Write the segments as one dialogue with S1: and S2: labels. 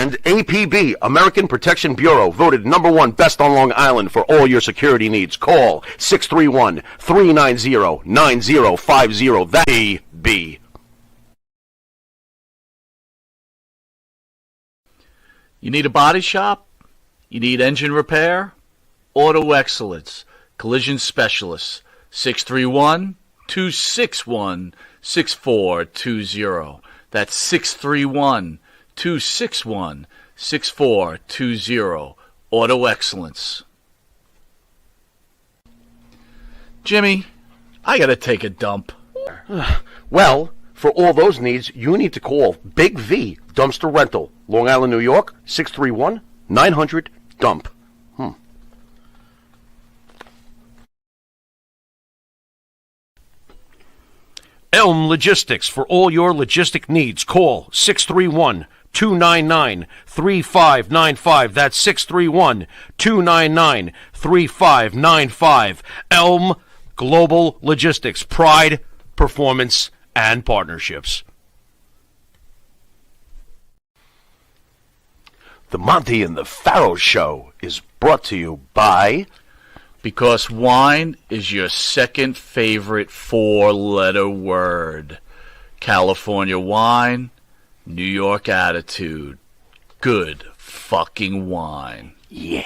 S1: And APB, American Protection Bureau, voted #1 best on Long Island for all your security needs. Call 631-390-9050. That's APB.
S2: You need a body shop? You need engine repair? Auto Excellence, Collision Specialists, 631-261-6420. That's 631-261-6420. Auto Excellence. Jimmy, I gotta take a dump.
S1: Well, for all those needs, you need to call Big V Dumpster Rental, Long Island, New York, 631-900-DUMP. Elm Logistics, for all your logistic needs. Call 631-299-3595. That's 631-299-3595. Elm Global Logistics. Pride, performance, and partnerships. The Monty and the Pharaoh Show is brought to you by...
S2: Because wine is your second favorite four-letter word. California wine, New York attitude. Good fucking wine.
S1: Yeah.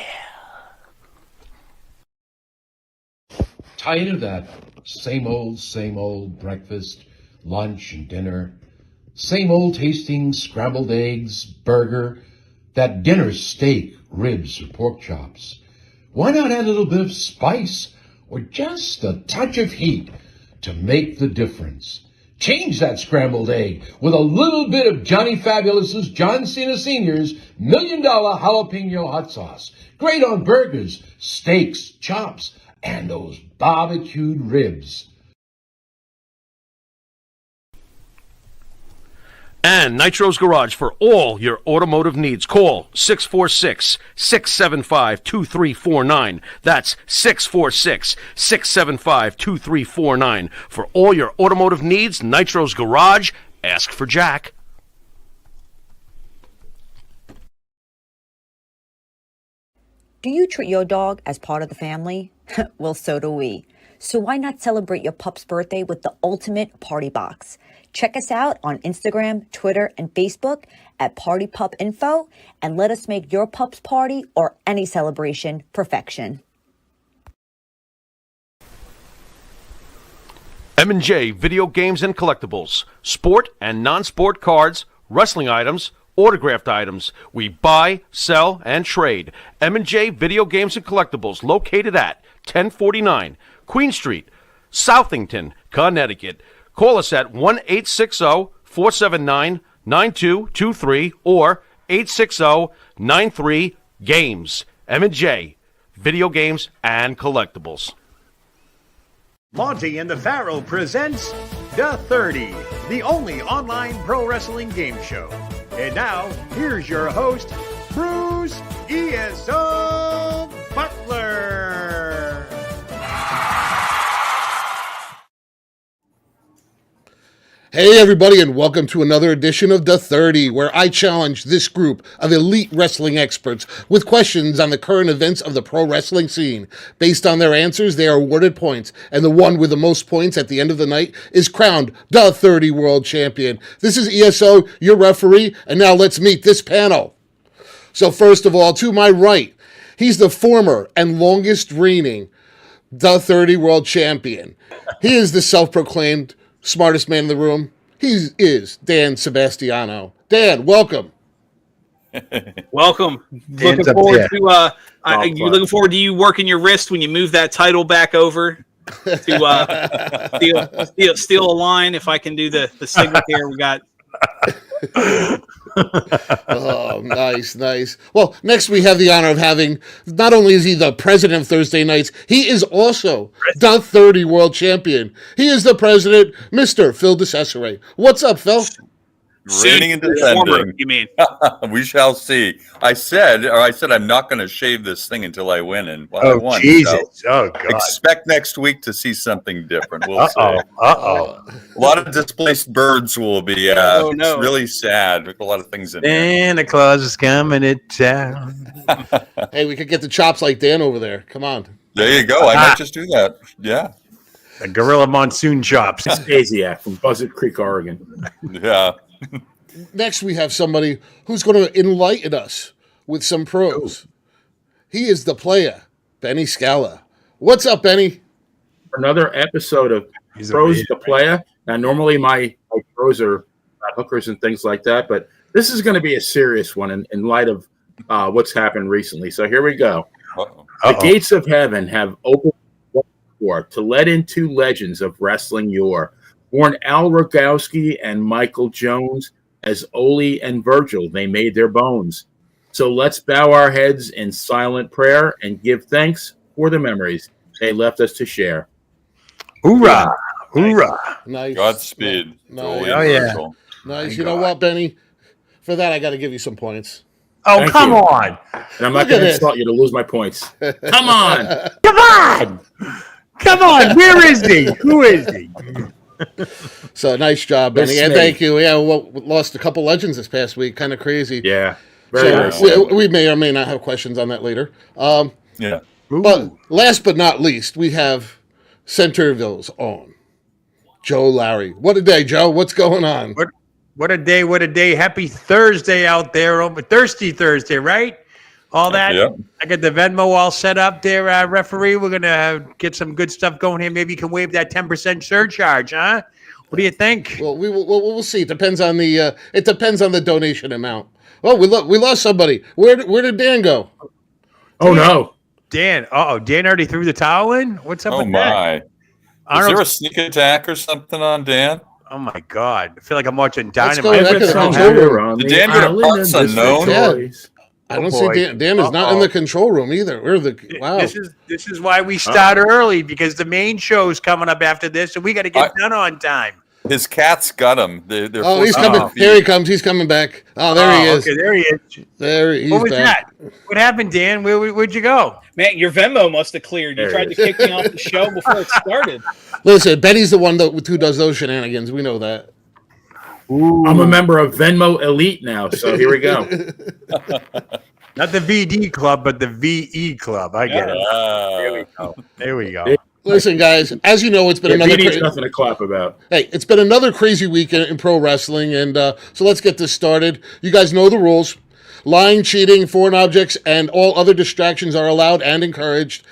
S3: Tired of that same old breakfast, lunch, and dinner. Same old tasting scrambled eggs, burger, that dinner steak, ribs, or pork chops. Why not add a little bit of spice or just a touch of heat to make the difference? Change that scrambled egg with a little bit of Johnny Fabulous's John Cena Sr.'s $1 Million Jalapeno Hot Sauce. Great on burgers, steaks, chops, and those barbecued ribs.
S1: And Nitro's Garage for all your automotive needs. Call 646-675-2349. That's 646-675-2349. For all your automotive needs, Nitro's Garage. Ask for Jack.
S4: Do you treat your dog as part of the family? Well, so do we. So why not celebrate your pup's birthday with the ultimate party box? Check us out on Instagram, Twitter, and Facebook at Party Pup Info, and let us make your pup's party or any celebration perfection.
S1: M&J Video Games and Collectibles. Sport and non-sport cards, wrestling items, autographed items. We buy, sell, and trade. M&J Video Games and Collectibles, located at 1049 Queen Street, Southington, Connecticut. Call us at 1-860-479-9223 or 860-93-GAMES. M&J, Video Games and Collectibles.
S5: Monty and the Pharaoh presents The 30, the only online pro wrestling game show. And now, here's your host, Bruce ESO Butler.
S6: Hey everybody, and welcome to another edition of The 30, where I challenge this group of elite wrestling experts with questions on the current events of the pro wrestling scene. Based on their answers, they are awarded points, and the one with the most points at the end of the night is crowned the 30 World Champion. This is ESO, your referee, and now let's meet this panel. So first of all, to my right, he's the former and longest reigning the 30 World Champion. He is the self-proclaimed smartest man in the room. He is Dan Sebastiano. Dan, welcome.
S7: Welcome. Looking forward to you looking forward to you working your wrist when you move that title back over to steal a line. If I can do the signal here, we got.
S6: Oh, nice. Well, next we have the honor of having, not only is he the president of Thursday Nights, he is also the 30 World Champion. He is the president, Mr. Phil DeCesare. What's up, Phil?
S8: Reigning and defending.
S7: You mean?
S8: We shall see. I said I'm not going to shave this thing until I win, and I won.
S9: Jesus!
S8: So
S9: God!
S8: expect next week to see something different. We'll see.
S9: A
S8: lot of displaced birds will be. It's really sad. There's a lot of things in there.
S9: Santa Claus is coming to town.
S6: Hey, we could get the chops like Dan over there. Come on.
S8: There you go. I might just do that. Yeah.
S9: The Gorilla Monsoon chops.
S10: Stasiak from Buzzard Creek, Oregon.
S8: Yeah.
S6: Next, we have somebody who's going to enlighten us with some pros. He is the player, Benny Scala. What's up, Benny?
S10: Another episode of Pros the Player. Now, normally my pros are hookers and things like that, but this is going to be a serious one in light of what's happened recently. So here we go. The gates of heaven have opened to let in two legends of wrestling yore, born Al Rogowski and Michael Jones. As Ole and Virgil, they made their bones. So let's bow our heads in silent prayer and give thanks for the memories they left us to share.
S9: Hoorah! Hoorah!
S6: Nice.
S8: Godspeed.
S6: Nice.
S9: Oh, yeah.
S6: Nice. You know what, Benny? For that, I got to give you some points.
S9: Oh,
S10: Thank
S9: come
S10: you.
S9: on!
S10: And I'm not going to insult you to lose my points. Come on!
S9: Come on! Come on! Where is he? Who is he?
S6: So nice job, Benny.
S10: Yes,
S6: And
S10: mate.
S6: thank you. Yeah, we lost a couple legends this past week. Kind of crazy.
S10: Yeah. Very
S6: So we may or may not have questions on that later.
S8: Yeah.
S6: But last but not least, we have Centerville's own Joe Larry. What a day, Joe. What's going on?
S9: What a day! What a day! Happy Thursday out there. Thirsty Thursday, right? All that.
S8: Yeah.
S9: I got the Venmo all set up there, referee. We're gonna get some good stuff going here. Maybe you can waive that 10% surcharge, huh? What do you think?
S6: Well, we'll see. It depends on the donation amount. Oh, we lost somebody. Where did Dan go?
S10: Oh, no.
S9: Dan. Dan already threw the towel in. What's up
S8: Oh
S9: with that?
S8: my. Is
S9: Arnold-
S8: there a sneak attack or something on Dan?
S9: Oh my God! I feel like I'm watching
S6: Let's
S9: Dynamite.
S6: go back to the control room.
S8: Did Dan go to parts unknown?
S6: Yeah. I don't see
S9: boy.
S6: Dan is not in the control room either. Wow.
S9: This is why we start early, because the main show's coming up after this, and we got to get done on time.
S8: His cats got him. They're
S6: He's coming. Here he comes. He's coming back. Oh, there he is.
S9: Okay, there he is.
S6: He's
S9: What was
S6: back.
S9: that? What happened, Dan? Where'd you go?
S7: Man, your Venmo must have cleared. You
S10: There
S7: tried
S10: it
S7: to kick me off the show before it started.
S6: Listen, Benny's the one who does those shenanigans. We know that.
S10: I'm a member of Venmo Elite now, so here we go.
S9: Not the VD Club, but the VE Club. I get it. There we go.
S6: Listen, guys, as you know, it's been
S10: VD's nothing to clap about.
S6: Hey, it's been another crazy week in pro wrestling, and so let's get this started. You guys know the rules. Lying, cheating, foreign objects, and all other distractions are allowed and encouraged.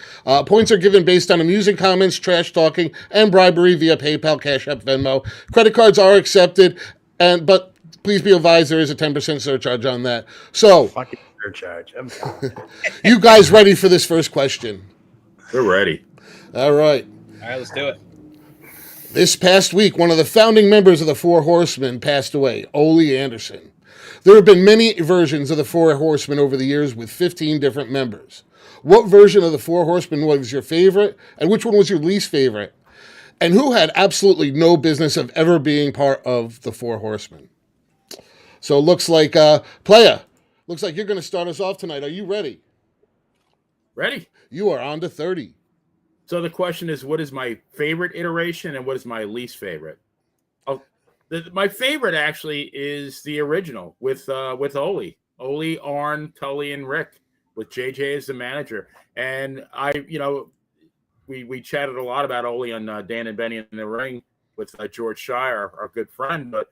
S6: Points are given based on amusing comments, trash talking, and bribery via PayPal, Cash App, Venmo. Credit cards are accepted, but please be advised there is a 10% surcharge on that. So,
S9: Fucking surcharge.
S6: you guys ready for this first question?
S10: We're ready.
S6: All right.
S7: All right, let's do it.
S6: This past week, one of the founding members of the Four Horsemen passed away, Ole Anderson. There have been many versions of the Four Horsemen over the years with 15 different members. What version of the Four Horsemen was your favorite, and which one was your least favorite? And who had absolutely no business of ever being part of the Four Horsemen? So it looks like, Playa, looks like you're going to start us off tonight. Are you ready?
S10: Ready?
S6: You are on to 30.
S10: So the question is, what is my favorite iteration and what is my least favorite? My favorite actually is the original with Ole, Arn, Tully, and Rick, with JJ as the manager. And we chatted a lot about Ole on Dan and Benny in the Ring with George Shire, our good friend. But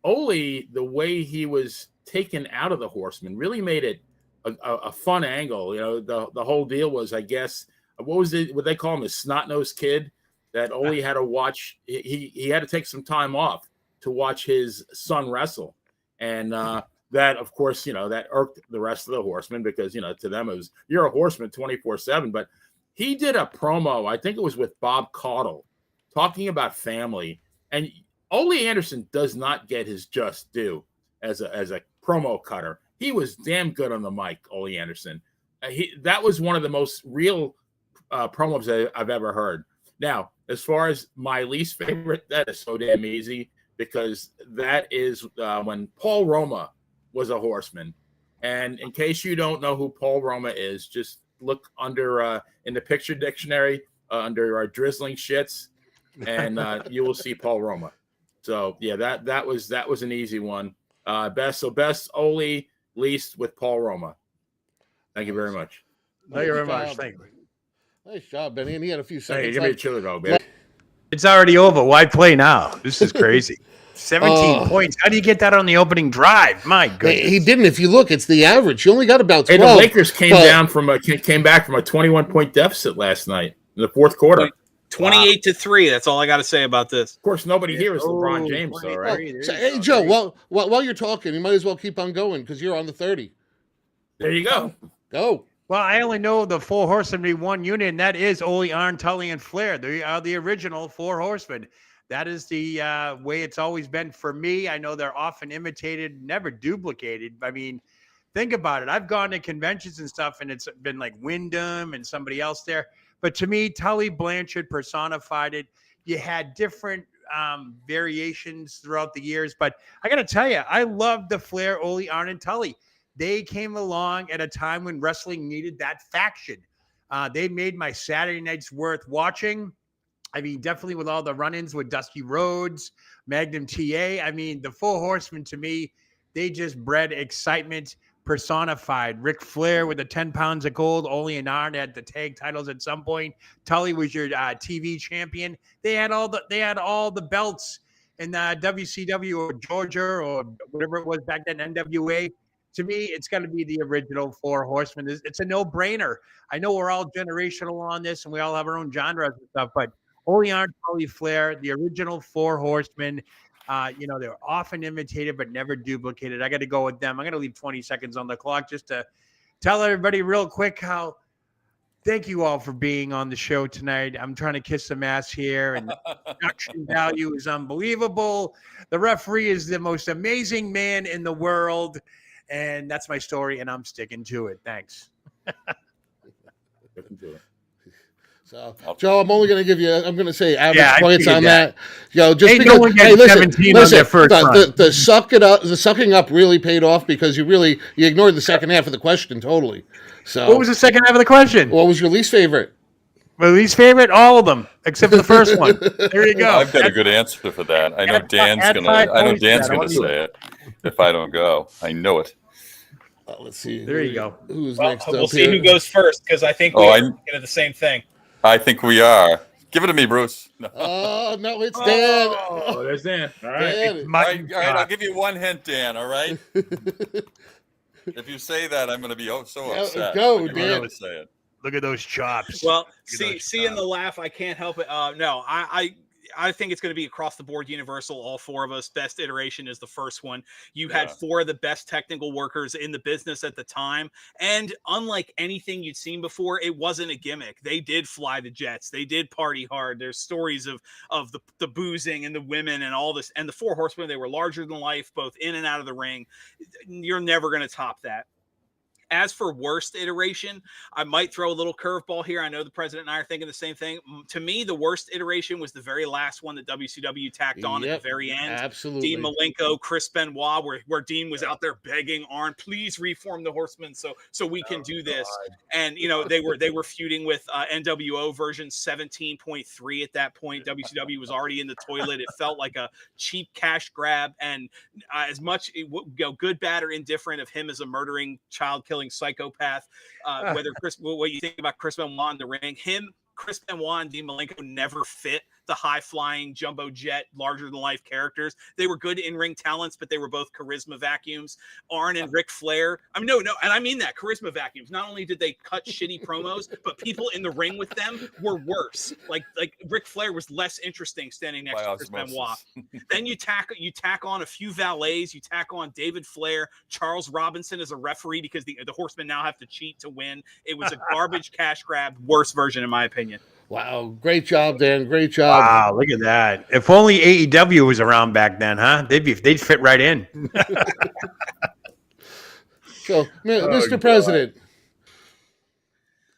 S10: Ole, the way he was taken out of the Horsemen, really made it a fun angle. You know, the whole deal was, I guess, what they call him, a snot-nosed kid that Ole had to watch. He had to take some time off to watch his son wrestle. And that, of course, that irked the rest of the Horsemen because, to them it was, you're a Horseman 24/7. But he did a promo, I think it was with Bob Caudle, talking about family. And Ole Anderson does not get his just due as a promo cutter. He was damn good on the mic, Ole Anderson. That was one of the most real promos I've ever heard. Now, as far as my least favorite, that is so damn easy. because that is when Paul Roma was a Horseman. And in case you don't know who Paul Roma is, just look under in the picture dictionary under drizzling shits, and you will see Paul Roma. So yeah, that was an easy one. Best Ole, least with Paul Roma. Thank you very much.
S9: Thank you very much. Thank you.
S6: Nice job, Benny. And he had a few
S10: Hey,
S6: seconds
S10: give me a
S6: left.
S10: chili dog, baby.
S9: It's already over. Why play now? This is crazy. 17 points. How do you get that on the opening drive? My goodness.
S6: He didn't. If you look, it's the average. He only got about 12.
S10: Hey, the Lakers came back from a 21-point deficit last night in the fourth quarter.
S7: 28-3. That's all I got to say about this.
S10: Of course, nobody here is LeBron James, though, right?
S6: Hey, Joe, while you're talking, you might as well keep on going because you're on the 30.
S10: There you go.
S6: Go.
S9: Well, I only know the four horsemen in one unit, and that is Ole, Arn, Tully, and Flair. They are the original four horsemen. That is the way it's always been for me. I know they're often imitated, never duplicated. I mean, think about it. I've gone to conventions and stuff, and it's been like Wyndham and somebody else there. But to me, Tully Blanchard personified it. You had different variations throughout the years. But I got to tell you, I love the Flair, Ole, Arn, and Tully. They came along at a time when wrestling needed that faction. They made my Saturday nights worth watching. I mean, definitely with all the run-ins with Dusty Rhodes, Magnum TA. I mean, the Four Horsemen, to me, they just bred excitement personified. Ric Flair with the 10 pounds of gold. Ole and Arn had the tag titles at some point. Tully was your TV champion. They had all the belts in WCW or Georgia or whatever it was back then, NWA. To me, it's got to be the original Four Horsemen. It's a no-brainer. I know we're all generational on this, and we all have our own genres and stuff, but Ole, Arn, Tully, Flair, the original Four Horsemen, they're often imitated but never duplicated. I got to go with them. I'm going to leave 20 seconds on the clock just to tell everybody real quick how thank you all for being on the show tonight. I'm trying to kiss some ass here, and the production value is unbelievable. The referee is the most amazing man in the world. And that's my story, and I'm sticking to it. Thanks.
S6: So, Joe, I'm only going to give you, I'm going to say average points on that. Just
S9: because,
S6: no one
S9: listen, 17 on their first
S6: the sucking up really paid off because you ignored the second half of the question totally. So,
S9: what was the second half of the question?
S6: What was your least favorite?
S9: My least favorite? All of them, except for the first one. There you go.
S8: I've got a good answer for that. I know Dan's gonna say it if I don't go. I know it.
S6: Let's see.
S9: There you go.
S6: Who's next?
S7: We'll see who goes first because I think we're looking at the same thing.
S8: I think we are. Give it to me, Bruce. No.
S6: Oh, no, it's Dan.
S10: Oh, there's Dan. All right.
S6: Dan.
S8: All right, I'll give you one hint, Dan, all right? If you say that, I'm going to be so upset.
S6: Go, Dan.
S8: Really say it.
S9: Look at those chops.
S7: Well, seeing the laugh, I can't help it. No, I think it's going to be across the board universal. All four of us. Best iteration is the first one. You had four of the best technical workers in the business at the time. And unlike anything you'd seen before, it wasn't a gimmick. They did fly the jets. They did party hard. There's stories of the boozing and the women and all this. And the Four Horsemen, they were larger than life, both in and out of the ring. You're never going to top that. As for worst iteration, I might throw a little curveball here. I know the president and I are thinking the same thing. To me, the worst iteration was the very last one that WCW tacked on at the very end.
S6: Absolutely.
S7: Dean Malenko, Chris Benoit, where Dean was out there begging Arn, please reform the Horsemen so we can do this. God. And they were feuding with NWO version 17.3 at that point. WCW was already in the toilet. It felt like a cheap cash grab. And as much good, bad, or indifferent of him as a murdering, child-killing psychopath, what you think about Chris Benoit in the ring, Chris Benoit and Dean Malenko never fit the high-flying jumbo jet, larger-than-life characters. They were good in-ring talents, but they were both charisma vacuums. Arn and Ric Flair. I mean, no, and I mean that, charisma vacuums. Not only did they cut shitty promos, but people in the ring with them were worse. Like Ric Flair was less interesting standing next to Chris Benoit. Then you tack on a few valets. You tack on David Flair, Charles Robinson as a referee because the Horsemen now have to cheat to win. It was a garbage cash grab, worst version in my opinion.
S6: Wow, great job, Dan. Great job.
S9: Wow, look at that. If only AEW was around back then, huh? They'd fit right in.
S6: So, Mr. President,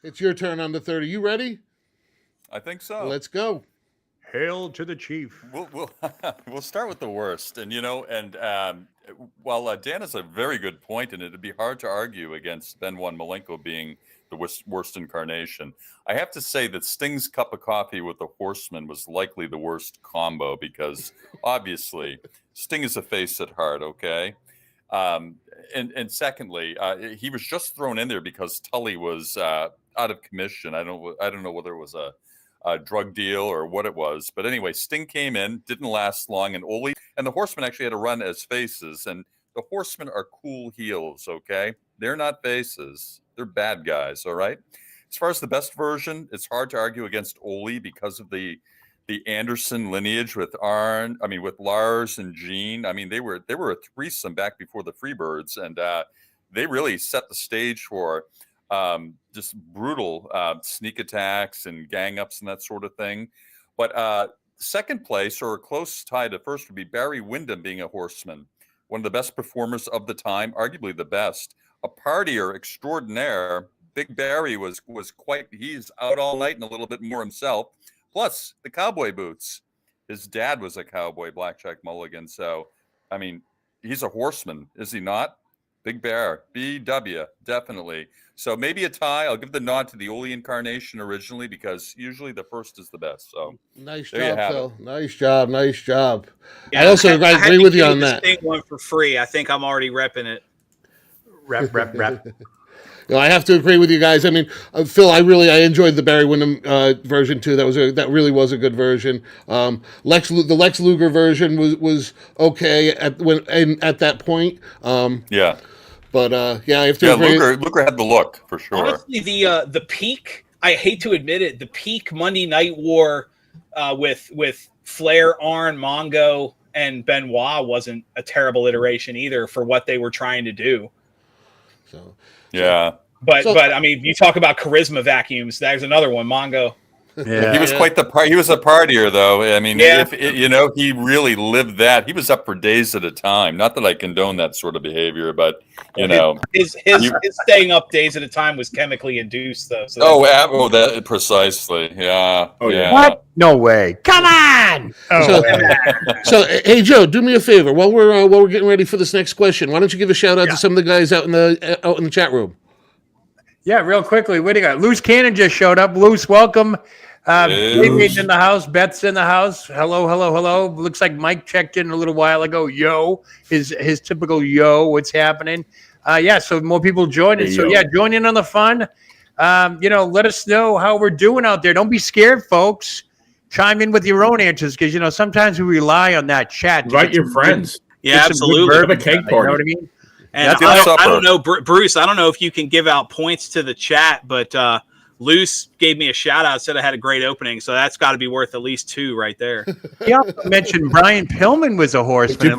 S6: it's your turn on the 30. You ready?
S8: I think so.
S6: Let's go.
S9: Hail to the chief.
S8: We'll start with the worst, and while Dan has a very good point, and it'd be hard to argue against Benoit Malenko being the worst incarnation, I have to say that Sting's cup of coffee with the Horsemen was likely the worst combo, because obviously Sting is a face at heart, okay? And secondly, he was just thrown in there because Tully was out of commission. I don't know whether it was a drug deal or what it was, but anyway, Sting came in, didn't last long, and Ole and the Horsemen actually had to run as faces, and the Horsemen are cool heels, okay? They're not faces. They're bad guys, all right? As far as the best version, it's hard to argue against Ole because of the Anderson lineage with Lars and Gene. I mean, they were a threesome back before the Freebirds, and they really set the stage for just brutal sneak attacks and gang ups and that sort of thing. But second place, or a close tie to first, would be Barry Windham being a Horseman, one of the best performers of the time, arguably the best. A partier extraordinaire. Big Barry was he's out all night and a little bit more himself. Plus the cowboy boots. His dad was a cowboy, Blackjack Mulligan. So, I mean, he's a Horseman, is he not? Big Bear, BW, definitely. So maybe a tie. I'll give the nod to the Ole incarnation originally, because usually the first is the best. So
S6: nice
S8: there
S6: job, Phil.
S8: it.
S6: Nice job.
S7: Yeah,
S6: I also agree with you on that.
S7: Sting one for free. I think I'm already repping it.
S9: Rep.
S6: I have to agree with you guys. I mean, Phil, I enjoyed the Barry Windham version too. That really was a good version. The Lex Luger version was okay at that point.
S8: Yeah.
S6: But I have to agree.
S8: Luger had the look for sure.
S7: Honestly, the peak, I hate to admit it, the peak Monday Night War with Flair, Arn, Mongo, and Benoit wasn't a terrible iteration either for what they were trying to do.
S8: Yeah.
S7: But I mean, you talk about charisma vacuums. There's another one, Mongo.
S8: Yeah. He was quite he was a partier, though. I mean, he really lived that. He was up for days at a time. Not that I condone that sort of behavior, but
S7: his staying up days at a time was chemically induced, though. So
S8: that precisely. Yeah.
S9: Oh yeah. What? No way. Come on.
S6: So hey Joe, do me a favor while we're getting ready for this next question. Why don't you give a shout out to some of the guys out in the chat room?
S9: Yeah, real quickly. What do you got? Loose Cannon just showed up. Loose, welcome. David's in the house. Beth's in the house. Hello. Looks like Mike checked in a little while ago. Yo, his typical yo. What's happening? So more people joining. So join in on the fun. Let us know how we're doing out there. Don't be scared, folks. Chime in with your own answers, because sometimes we rely on that chat.
S10: Invite your friends.
S7: Yeah, absolutely.
S10: Have a cake party.
S9: You know what I mean?
S7: And I don't know, Bruce, I don't know if you can give out points to the chat, but Luce gave me a shout out, said I had a great opening, so that's got to be worth at least 2 right there.
S9: He also mentioned Brian Pillman was a Horseman.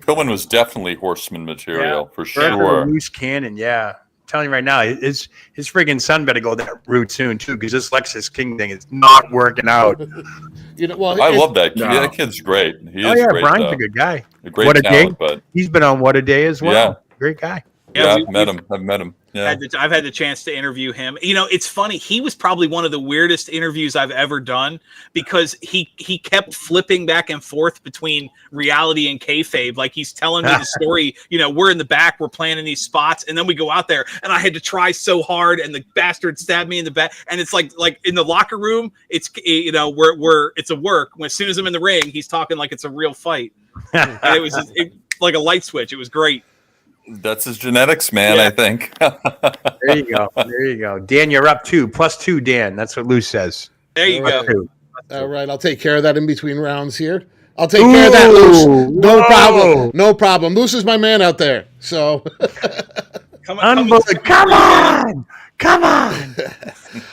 S8: Pillman was definitely Horseman material for sure.
S9: Loose Cannon, yeah. I'm telling you right now, his friggin' son better go that route soon too, because this Lexus King thing is not working out.
S8: I love that kid. That kid's great. He is great,
S9: Brian's a good guy.
S8: A great talent,
S9: but he's been on What a Day as well.
S8: Yeah.
S9: Great guy.
S8: Yeah, I've met him. Yeah.
S7: I've had the chance to interview him. It's funny. He was probably one of the weirdest interviews I've ever done, because he kept flipping back and forth between reality and kayfabe. Like, he's telling me the story. We're in the back, we're planning these spots, and then we go out there, and I had to try so hard, and the bastard stabbed me in the back. And it's like in the locker room, it's it's a work. As soon as I'm in the ring, he's talking like it's a real fight. And it was like a light switch. It was great.
S8: That's his genetics, man, I think.
S9: There you go. Dan, you're up 2. +2, Dan. That's what Lou says.
S7: There you go.
S9: 2.
S6: All right, I'll take care of that in between rounds here. I'll take care of that, Luce. No problem. Luce is my man out there. So
S9: Come on.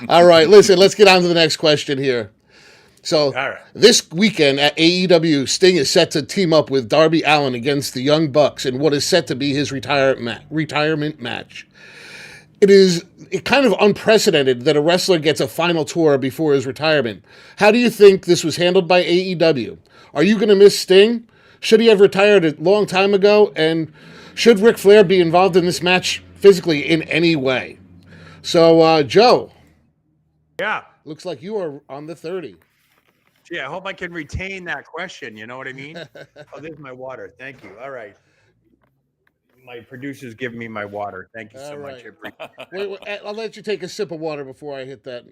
S6: All right, listen, let's get on to the next question here. So this weekend at AEW, Sting is set to team up with Darby Allin against the Young Bucks in what is set to be his retirement match. It is kind of unprecedented that a wrestler gets a final tour before his retirement. How do you think this was handled by AEW? Are you going to miss Sting? Should he have retired a long time ago? And should Ric Flair be involved in this match physically in any way? So, Joe.
S9: Yeah.
S6: Looks like you are on the 30.
S9: Gee, I hope I can retain that question. You know what I mean? Oh, there's my water. Thank you. All right. My producer's giving me my water. Thank you so much.
S6: Wait, I'll let you take a sip of water before I hit that.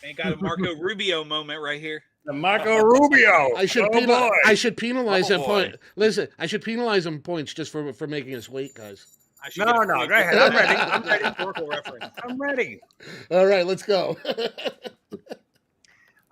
S7: Ain't got a Marco Rubio moment right here.
S9: The Marco Rubio.
S6: I should penalize him point. Listen, I should penalize him points just for making us wait, guys.
S9: No, go ahead. I'm ready. I'm ready.
S7: Historical reference.
S9: I'm ready.
S6: All right, let's go.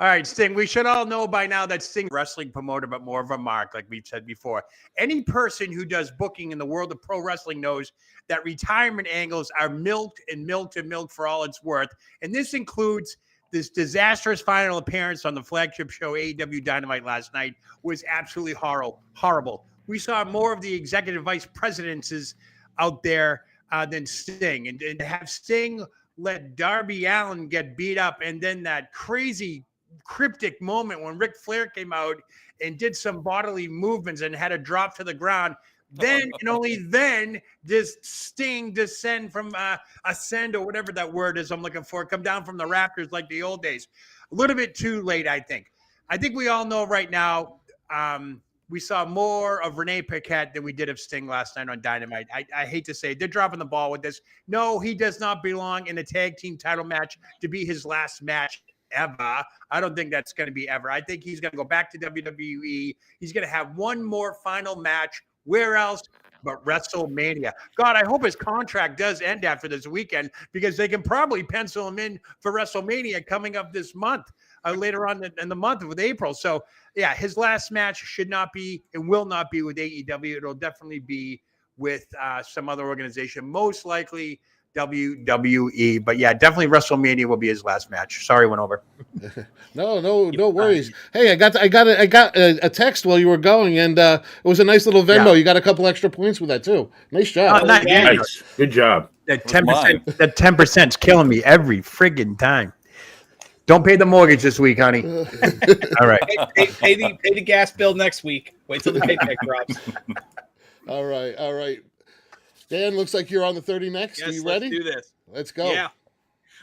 S9: All right, Sting, we should all know by now that Sting wrestling promoter, but more of a mark, like we've said before. Any person who does booking in the world of pro wrestling knows that retirement angles are milked and milked and milked for all it's worth. And this includes this disastrous final appearance on the flagship show AEW Dynamite last night was absolutely horrible. We saw more of the executive vice presidents out there than Sting. And to have Sting let Darby Allin get beat up, and then that crazy cryptic moment when Ric Flair came out and did some bodily movements and had to drop to the ground. Then and only then does Sting descend from ascend or whatever that word is I'm looking for, come down from the rafters like the old days. A little bit too late, I think. I think we all know right now we saw more of Renee Paquette than we did of Sting last night on Dynamite. I hate to say it. They're dropping the ball with this. No, he does not belong in a tag team title match to be his last match ever. I don't think that's going to be ever. I think he's going to go back to WWE. He's going to have one more final match. Where else but WrestleMania? God, I hope his contract does end after this weekend because they can probably pencil him in for WrestleMania coming up this month, later on in the month of April. So, yeah, his last match should not be and will not be with AEW. It'll definitely be with some other organization, most likely WWE. But yeah, definitely WrestleMania will be his last match. Sorry, went over.
S6: No worries. Hey, I got a text while you were going, and it was a nice little Venmo.
S9: Yeah.
S6: You got a couple extra points with that too. Nice job.
S10: Nice. Good job.
S9: That 10%. That 10%'s killing me every friggin' time. Don't pay the mortgage this week, honey. All right.
S7: Pay the gas bill next week. Wait till the paycheck drops.
S6: All right. Dan, looks like you're on the 30 next.
S7: Yes,
S6: Are you ready?
S7: Let's do this.
S6: Let's go.
S7: Yeah.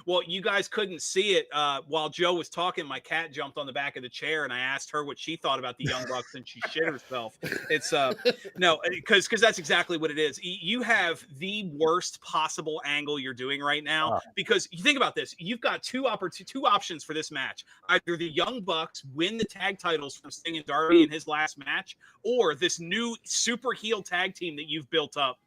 S7: Well, you guys couldn't see it while Joe was talking. My cat jumped on the back of the chair, and I asked her what she thought about the Young Bucks, and she shit herself. It's no, because that's exactly what it is. You have the worst possible angle you're doing right now because you think about this. You've got two options for this match. Either the Young Bucks win the tag titles from Sting and Darby in his last match, or this new super heel tag team that you've built up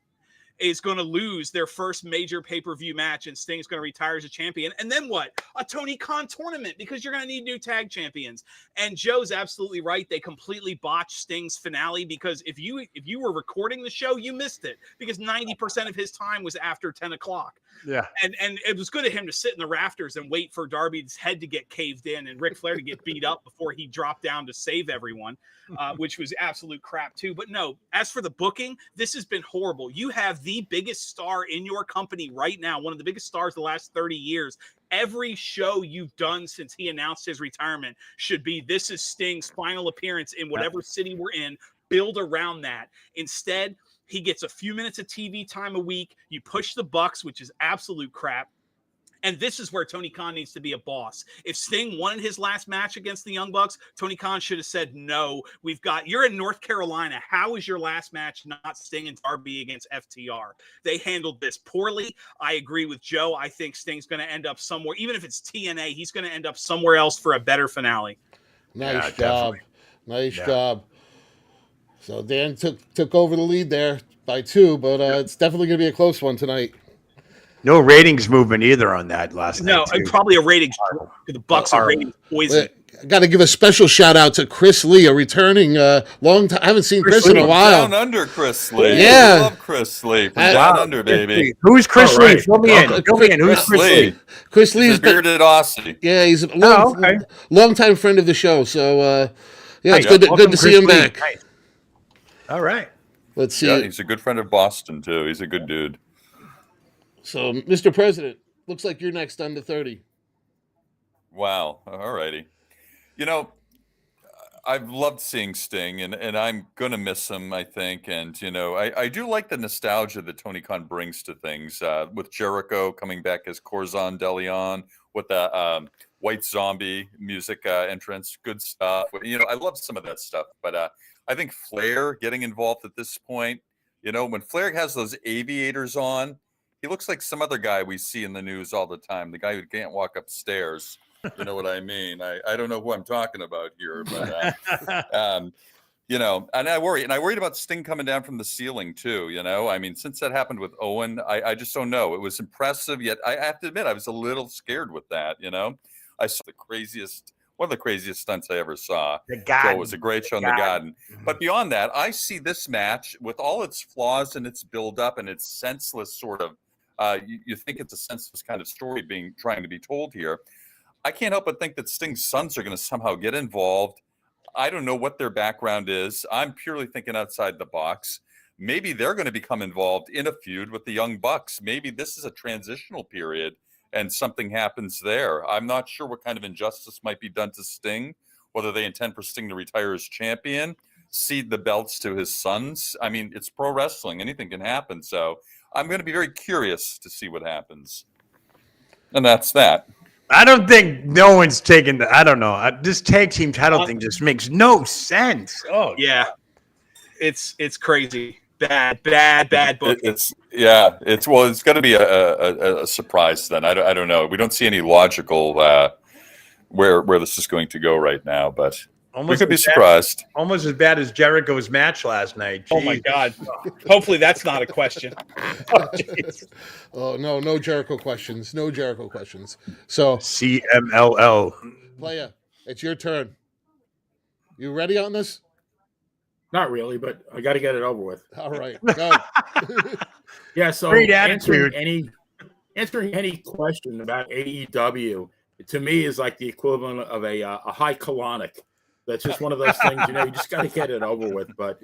S7: is going to lose their first major pay-per-view match, and Sting's going to retire as a champion. And then what? A Tony Khan tournament, because you're going to need new tag champions. And Joe's absolutely right. They completely botched Sting's finale because if you were recording the show, you missed it because 90% of his time was after 10 o'clock.
S9: Yeah.
S7: And it was good of him to sit in the rafters and wait for Darby's head to get caved in and Ric Flair to get beat up before he dropped down to save everyone, which was absolute crap too. But no, as for the booking, this has been horrible. You have the biggest star in your company right now, one of the biggest stars the last 30 years. Every show you've done since he announced his retirement should be, this is Sting's final appearance in whatever city we're in. Build around that. Instead, he gets a few minutes of TV time a week. You push the Bucks, which is absolute crap. And this is where Tony Khan needs to be a boss. If Sting won his last match against the Young Bucks, Tony Khan should have said, no, you're in North Carolina. How is your last match not Sting and Darby against FTR? They handled this poorly. I agree with Joe. I think Sting's going to end up somewhere. Even if it's TNA, he's going to end up somewhere else for a better finale.
S6: Nice job. Nice job. So Dan took over the lead there by 2, but it's definitely going to be a close one tonight.
S9: No ratings movement either on that last night.
S7: No, and probably a ratings. The Bucks are ratings poison.
S6: I got to give a special shout out to Chris Lee, a returning long time. I haven't seen Chris in a while.
S8: Down under Chris Lee.
S6: Yeah,
S8: I love Chris Lee. From down under, baby.
S9: Who's Chris Lee? Fill me in. Who's Chris Lee?
S6: Chris Lee is
S8: bearded Aussie.
S6: Yeah, he's a long time friend of the show. So yeah, it's good to see him back.
S9: Nice. All right.
S6: Let's see.
S8: Yeah, he's a good friend of Boston too. He's a good dude.
S6: So, Mr. President, looks like you're next on the 30.
S8: Wow. All righty. You know, I've loved seeing Sting, and I'm going to miss him, I think. And, I do like the nostalgia that Tony Khan brings to things, with Jericho coming back as Corazon de Leon, with the White Zombie music entrance. Good stuff. I love some of that stuff. But I think Flair getting involved at this point, when Flair has those aviators on, he looks like some other guy we see in the news all the time, the guy who can't walk upstairs. You know what I mean? I don't know who I'm talking about here, but and I worried about Sting coming down from the ceiling too. I mean, since that happened with Owen, I just don't know. It was impressive, yet I have to admit I was a little scared with that. I saw one of the craziest stunts I ever saw.
S9: The Garden.
S8: So it was a great show in the Garden. But beyond that, I see this match with all its flaws and its build-up and its senseless sort of. You think it's a senseless kind of story trying to be told here. I can't help but think that Sting's sons are going to somehow get involved. I don't know what their background is. I'm purely thinking outside the box. Maybe they're going to become involved in a feud with the Young Bucks. Maybe this is a transitional period and something happens there. I'm not sure what kind of injustice might be done to Sting, whether they intend for Sting to retire as champion, cede the belts to his sons. I mean, it's pro wrestling. Anything can happen. So I'm going to be very curious to see what happens. And that's that.
S9: I don't think no one's taking I don't know. This tag team title thing just makes no sense. Oh,
S7: yeah. It's crazy. Bad booking.
S8: It's going to be a surprise then. I don't know. We don't see any logical where this is going to go right now, but we could be surprised.
S9: Almost as bad as Jericho's match last night.
S7: Jeez. Oh my God! Hopefully that's not a question.
S6: Oh no Jericho questions. No Jericho questions. So
S9: CMLL.
S6: Playa, it's your turn. You ready on this?
S10: Not really, but I got to get it over with.
S6: All right, go.
S10: Yeah. So
S9: Great
S10: answering
S9: attitude.
S10: any question about AEW to me is like the equivalent of a high colonic. That's just one of those things, you just got to get it over with. But,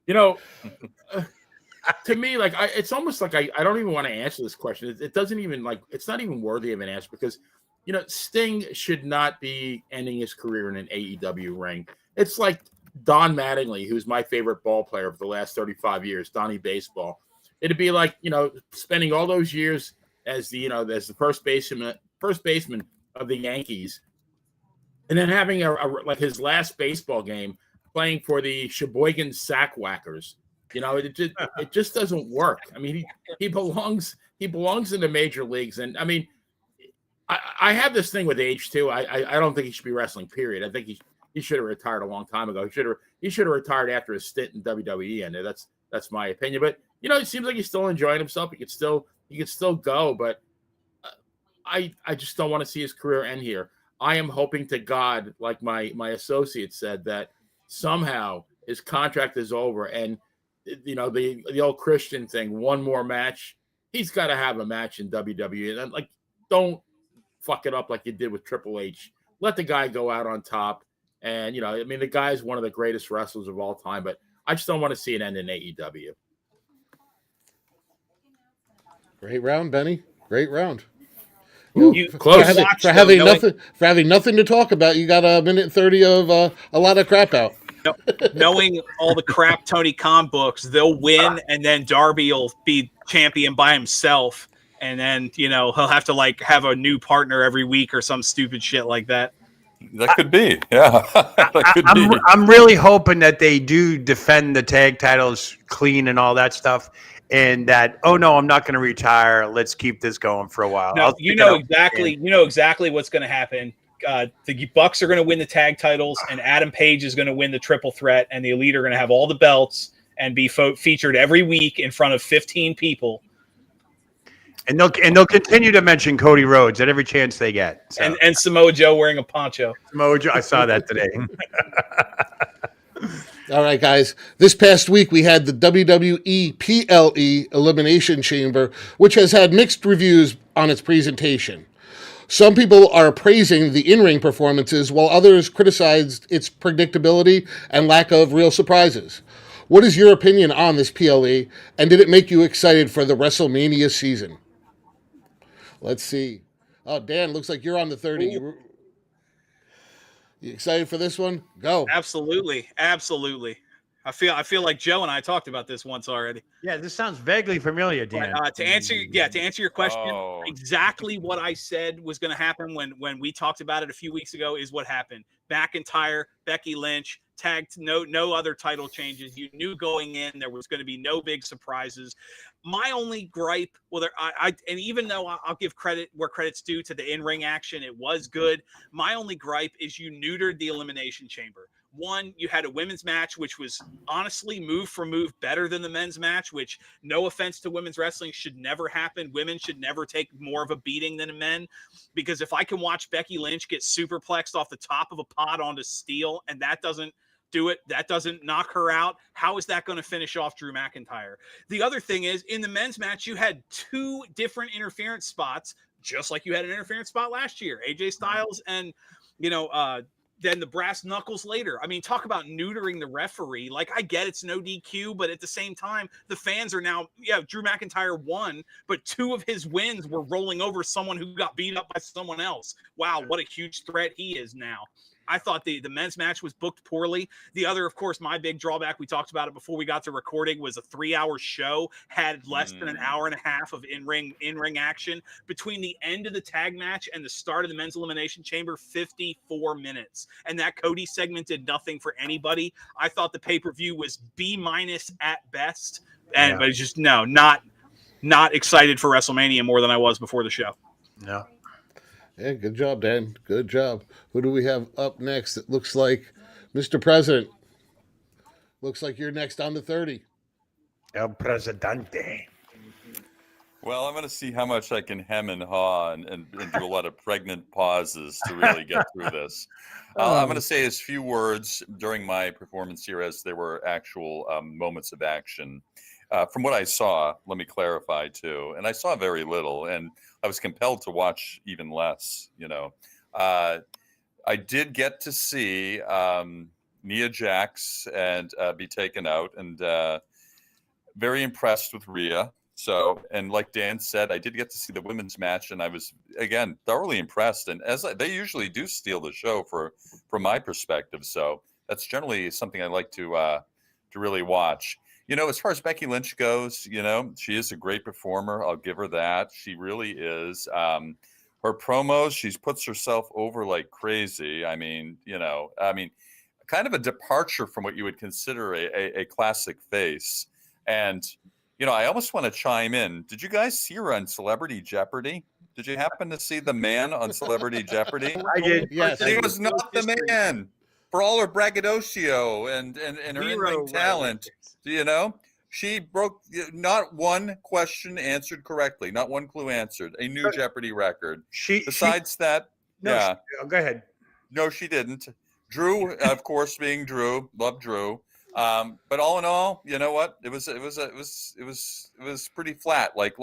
S10: to me, like, it's almost like I don't even want to answer this question. It doesn't even, it's not even worthy of an answer because, Sting should not be ending his career in an AEW ring. It's like Don Mattingly, who's my favorite ball player for the last 35 years, Donnie Baseball. It'd be like, spending all those years as the first baseman of the Yankees. And then having like his last baseball game playing for the Sheboygan Sackwhackers, it just doesn't work. I mean, he belongs in the major leagues. And I mean, I have this thing with age too. I don't think he should be wrestling. Period. I think he should have retired a long time ago. He should have retired after his stint in WWE. And that's my opinion. But it seems like he's still enjoying himself. He could still go. But I just don't want to see his career end here. I am hoping to God, like my associate said, that somehow his contract is over and, the old Christian thing, one more match. He's got to have a match in WWE. And don't fuck it up like you did with Triple H. Let the guy go out on top. And, the guy's one of the greatest wrestlers of all time, but I just don't want to see it end in AEW.
S6: Great round, Benny. Great round.
S10: Close.
S6: For having nothing to talk about, you got a minute and 30 of a lot of crap out.
S7: Knowing all the crap Tony Khan books, they'll win, and then Darby will be champion by himself, and then he'll have to have a new partner every week or some stupid shit like that.
S8: That could be, yeah. That could be.
S9: I'm really hoping that they do defend the tag titles clean and all that stuff. And that, oh no, I'm not going to retire. Let's keep this going for a while.
S7: No, you know exactly what's going to happen. The Bucks are going to win the tag titles, and Adam Page is going to win the triple threat, and the Elite are going to have all the belts and be featured every week in front of 15 people.
S9: And they'll continue to mention Cody Rhodes at every chance they get. So.
S7: And Samoa Joe wearing a poncho.
S9: Samoa Joe, I saw that today.
S6: All right, guys. This past week, we had the WWE PLE Elimination Chamber, which has had mixed reviews on its presentation. Some people are praising the in-ring performances, while others criticized its predictability and lack of real surprises. What is your opinion on this PLE, and did it make you excited for the WrestleMania season? Let's see. Oh, Dan, looks like you're on the 30. You excited for this one? Go.
S7: Absolutely. I feel like Joe and I talked about this once already.
S9: Yeah, this sounds vaguely familiar, Dan.
S7: But, to answer your question,
S8: Oh.
S7: exactly what I said was going to happen when we talked about it a few weeks ago is what happened. McIntyre, Becky Lynch, tagged, no other title changes. You knew going in there was going to be no big surprises. My only gripe, and even though I'll give credit where credit's due to the in-ring action, it was good. My only gripe is you neutered the Elimination Chamber. One, you had a women's match, which was honestly move for move better than the men's match, which, no offense to women's wrestling, should never happen. Women should never take more of a beating than men, because if I can watch Becky Lynch get superplexed off the top of a pod onto steel and that doesn't do it, that doesn't knock her out, how is that going to finish off Drew McIntyre? The other thing is, in the men's match, you had 2 different interference spots, just like you had an interference spot last year. AJ Styles and, then the brass knuckles later. I mean, talk about neutering the referee. Like, I get it's no DQ, but at the same time, the fans are now, Drew McIntyre won, but 2 of his wins were rolling over someone who got beat up by someone else. Wow, what a huge threat he is now. I thought the men's match was booked poorly. The other, of course, my big drawback, we talked about it before we got to recording, was a 3-hour show, had less than an hour and a half of in-ring action. Between the end of the tag match and the start of the men's elimination chamber, 54 minutes. And that Cody segment did nothing for anybody. I thought the pay-per-view was B- at best. But it's just, not excited for WrestleMania more than I was before the show.
S9: No.
S6: Yeah, good job, Dan. Good job. Who do we have up next? It looks like Mr. President. Looks like you're next on the 30.
S9: El Presidente.
S8: Well, I'm going to see how much I can hem and haw and do a lot of pregnant pauses to really get through this. I'm going to say as few words during my performance here as there were actual moments of action. From what I saw, let me clarify too, and I saw very little, and I was compelled to watch even less. I did get to see Nia Jax and be taken out, and very impressed with Rhea. So, and like Dan said, I did get to see the women's match, and I was again thoroughly impressed. And they usually do steal the show from my perspective, so that's generally something I like to really watch. As far as Becky Lynch goes, she is a great performer. I'll give her that. She really is. Her promos, she puts herself over like crazy. I mean, kind of a departure from what you would consider a classic face. And, I almost want to chime in. Did you guys see her on Celebrity Jeopardy? Did you happen to see the man on Celebrity Jeopardy?
S9: I did.
S6: Yes.
S8: He was not the man. For all her braggadocio and her in-ring talent, she broke not one question answered correctly, not one clue answered. A new Jeopardy record. Besides that,
S9: go ahead.
S8: No, she didn't. Drew, of course, being Drew, loved Drew. But all in all, you know what? It was pretty flat, like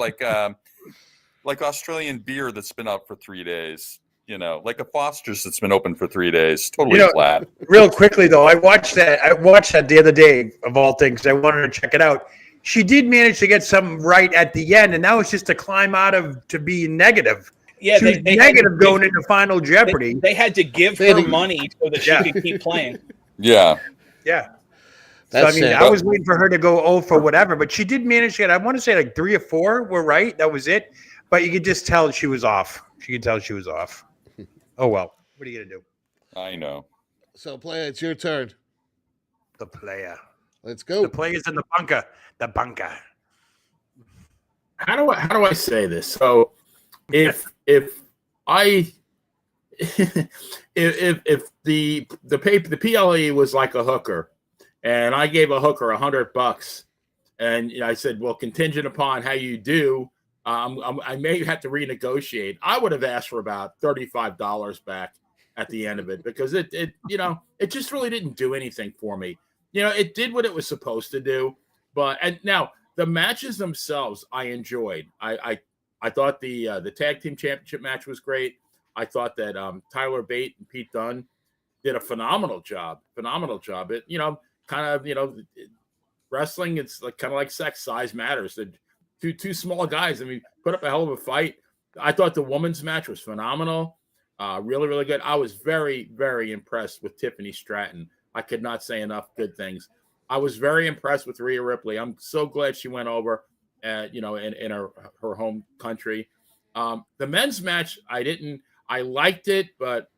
S8: Australian beer that's been out for 3 days. Like a Foster's that's been open for 3 days. Totally flat.
S9: Real quickly, though, I watched that the other day, of all things. I wanted to check it out. She did manage to get something right at the end, and that was just to climb out of to be negative.
S7: Yeah,
S9: she was negative going into Final Jeopardy.
S7: They had to give her money so that she could keep playing.
S8: Yeah.
S9: Yeah.
S6: That's
S9: so, I was waiting for her to go 0 for whatever, but she did manage to get, I want to say like 3 or 4 were right. That was it. But you could just tell she was off. Oh, well. What are you going to do?
S8: I know.
S6: So, player, it's your turn.
S9: The player.
S6: Let's go.
S9: The player's in the bunker. The bunker.
S10: How do I say this? So, if the PLE was like a hooker, and I gave a hooker $100, and I said, well, contingent upon how you do, I may have to renegotiate. I would have asked for about $35 back at the end of it, because it just really didn't do anything for me. It did what it was supposed to do, and now the matches themselves I enjoyed. I thought the tag team championship match was great. I thought that Tyler Bate and Pete Dunne did a phenomenal job. Wrestling, it's kind of like sex. Size matters. Two small guys, put up a hell of a fight. I thought the women's match was phenomenal. Really, really good. I was very, very impressed with Tiffany Stratton. I could not say enough good things. I was very impressed with Rhea Ripley. I'm so glad she went over, in her home country. The men's match, I liked it, but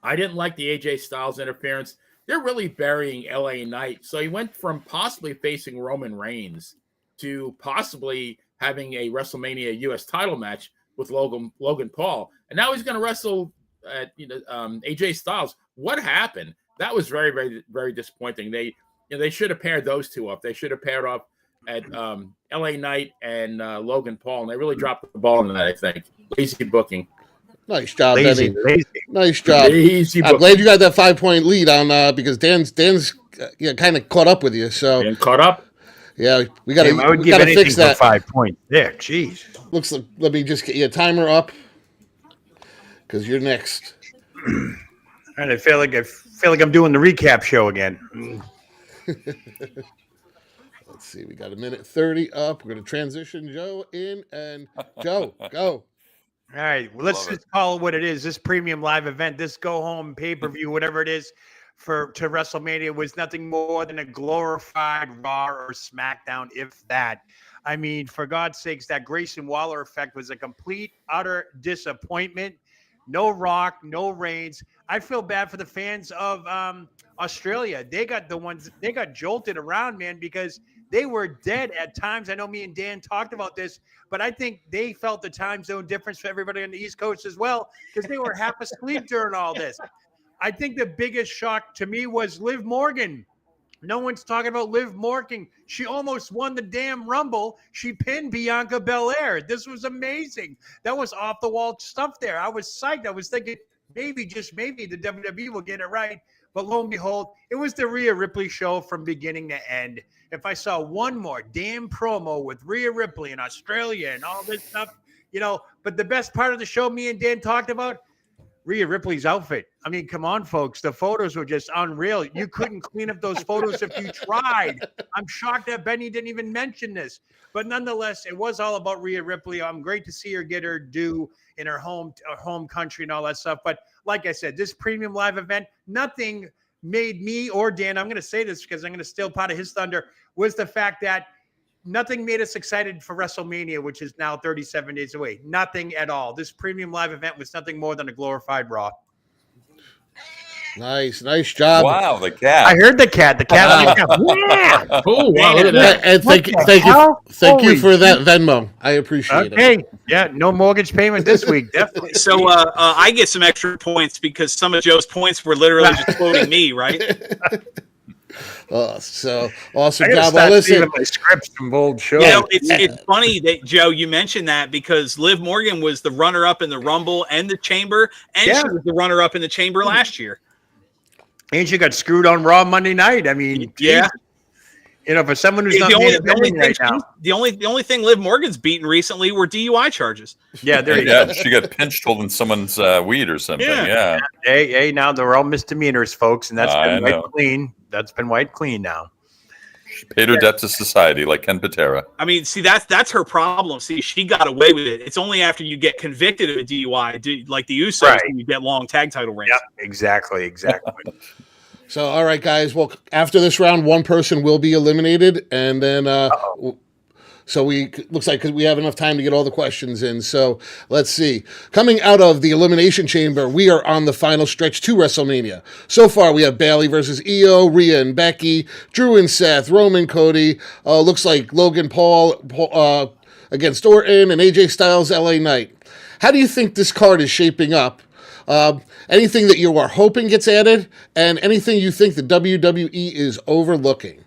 S10: I didn't like the AJ Styles interference. They're really burying LA Knight. So he went from possibly facing Roman Reigns to possibly having a WrestleMania US title match with Logan Paul. And now he's going to wrestle AJ Styles. What happened? That was very, very, very disappointing. They should have paired those two up. They should have paired up at LA Knight and Logan Paul. And they really dropped the ball in that, I think. Lazy booking.
S6: Nice job,
S9: Lazy.
S6: Nice job. I'm glad you got that 5-point lead on because Dan's kind of caught up with you. So
S10: Dan caught up.
S6: Yeah, we got to fix that.
S9: 5 points. Yeah, jeez.
S6: Looks like, let me just get your timer up because you're next.
S9: And I feel like I'm doing the recap show again.
S6: Let's see. We got 1:30 up. We're going to transition Joe in, and Joe, go.
S9: All right, well, let's just call it what it is. This premium live event, this go home pay-per-view, whatever it is to WrestleMania was nothing more than a glorified Raw or SmackDown, if that. I mean, for God's sakes, that Grayson Waller effect was a complete, utter disappointment. No Rock, no Reigns. I feel bad for the fans of Australia. They got jolted around, man, because they were dead at times. I know me and Dan talked about this, but I think they felt the time zone difference for everybody on the East Coast as well, because they were half asleep during all this. I think the biggest shock to me was Liv Morgan. No one's talking about Liv Morgan. She almost won the damn Rumble. She pinned Bianca Belair. This was amazing. That was off-the-wall stuff there. I was psyched. I was thinking maybe, just maybe, the WWE will get it right. But lo and behold, it was the Rhea Ripley show from beginning to end. If I saw one more damn promo with Rhea Ripley in Australia and all this stuff, but the best part of the show me and Dan talked about, Rhea Ripley's outfit. I mean, come on, folks. The photos were just unreal. You couldn't clean up those photos if you tried. I'm shocked that Benny didn't even mention this. But nonetheless, it was all about Rhea Ripley. I'm great to see her get her due in her home country and all that stuff. But like I said, this premium live event, nothing made me or Dan, I'm going to say this because I'm going to steal part of his thunder, was the fact that nothing made us excited for WrestleMania, which is now 37 days away. Nothing at all. This premium live event was nothing more than a glorified Raw.
S6: Nice job.
S8: Wow, the cat.
S9: I heard the cat. The cat on the cap. Yeah.
S10: Oh, wow, look at that.
S6: And thank you for that Venmo. I appreciate it.
S9: Okay. Yeah, no mortgage payment this week. Definitely.
S7: So I get some extra points because some of Joe's points were literally just quoting me, right?
S6: Oh, so awesome
S9: job.
S6: Well, listen,
S9: my scripts from old shows.
S7: It's funny that, Joe, you mentioned that because Liv Morgan was the runner-up in the Rumble and the Chamber, and she was the runner-up in the Chamber last year.
S9: And she got screwed on Raw Monday night. I mean,
S7: yeah.
S9: For someone who's not made a billion right now.
S7: The only thing Liv Morgan's beaten recently were DUI charges.
S9: Yeah, there you go.
S8: She got pinched holding someone's weed or something. Yeah.
S9: Hey, now they're all misdemeanors, folks, and that's been wiped clean. That's been wiped clean now.
S8: She paid her debt to society, like Ken Patera.
S7: I mean, see, that's her problem. See, she got away with it. It's only after you get convicted of a DUI, like the Usos, that you get long tag title reigns.
S9: Yep, exactly.
S6: So, all right, guys. Well, after this round, one person will be eliminated, and then looks like we have enough time to get all the questions in. So let's see. Coming out of the Elimination Chamber, we are on the final stretch to WrestleMania. So far, we have Bayley versus Io, Rhea and Becky, Drew and Seth, Roman, Cody. Looks like Logan Paul against Orton, and AJ Styles, LA Knight. How do you think this card is shaping up? Anything that you are hoping gets added, and anything you think the WWE is overlooking?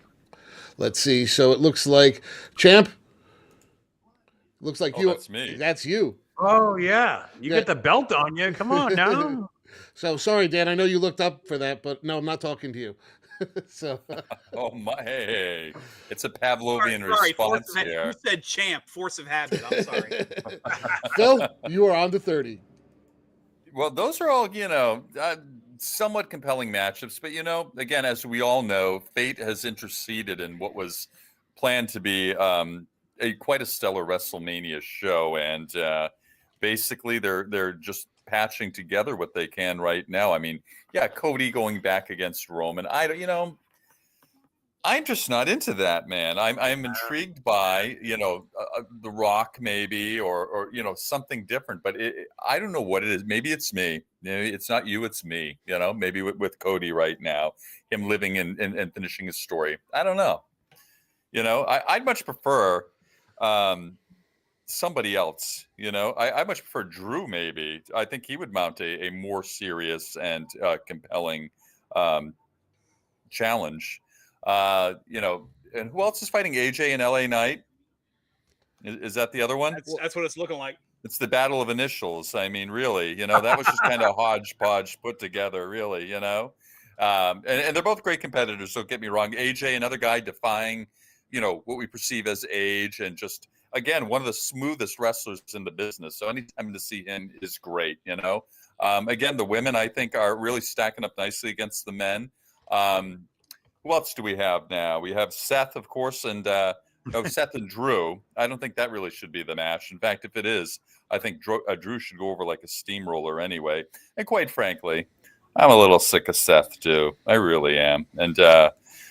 S6: Let's see. So it looks like Champ. Looks like you.
S8: That's me.
S6: That's you.
S9: Oh yeah, you get the belt on you. Come on now.
S6: So sorry, Dan. I know you looked up for that, but no, I'm not talking to you. So.
S8: Oh my! Hey, it's a Pavlovian response here.
S7: You said Champ, force of habit. I'm sorry.
S6: Phil, you are on to 30.
S8: Well, those are all, somewhat compelling matchups. But, again, as we all know, fate has interceded in what was planned to be quite a stellar WrestleMania show. And basically, they're just patching together what they can right now. I mean, yeah, Cody going back against Roman. I'm just not into that, man. I'm intrigued by, The Rock maybe, or something different. But I don't know what it is. Maybe it's me. Maybe it's not you. It's me. Maybe with Cody right now, him living and finishing his story. I don't know. I'd much prefer somebody else. I much prefer Drew. Maybe I think he would mount a more serious and compelling challenge. And who else is fighting AJ in LA Knight? Is that the other one?
S7: That's what it's looking like.
S8: It's the battle of initials. I mean, really, that was just kind of hodgepodge put together, really, and they're both great competitors. Don't get me wrong. AJ, another guy defying, what we perceive as age, and just, again, one of the smoothest wrestlers in the business. So anytime to see him is great, Again, the women, I think, are really stacking up nicely against the men. Who else do we have now? We have Seth, of course, and Seth and Drew. I don't think that really should be the match. In fact, if it is, I think Drew should go over like a steamroller anyway. And quite frankly, I'm a little sick of Seth too. I really am. And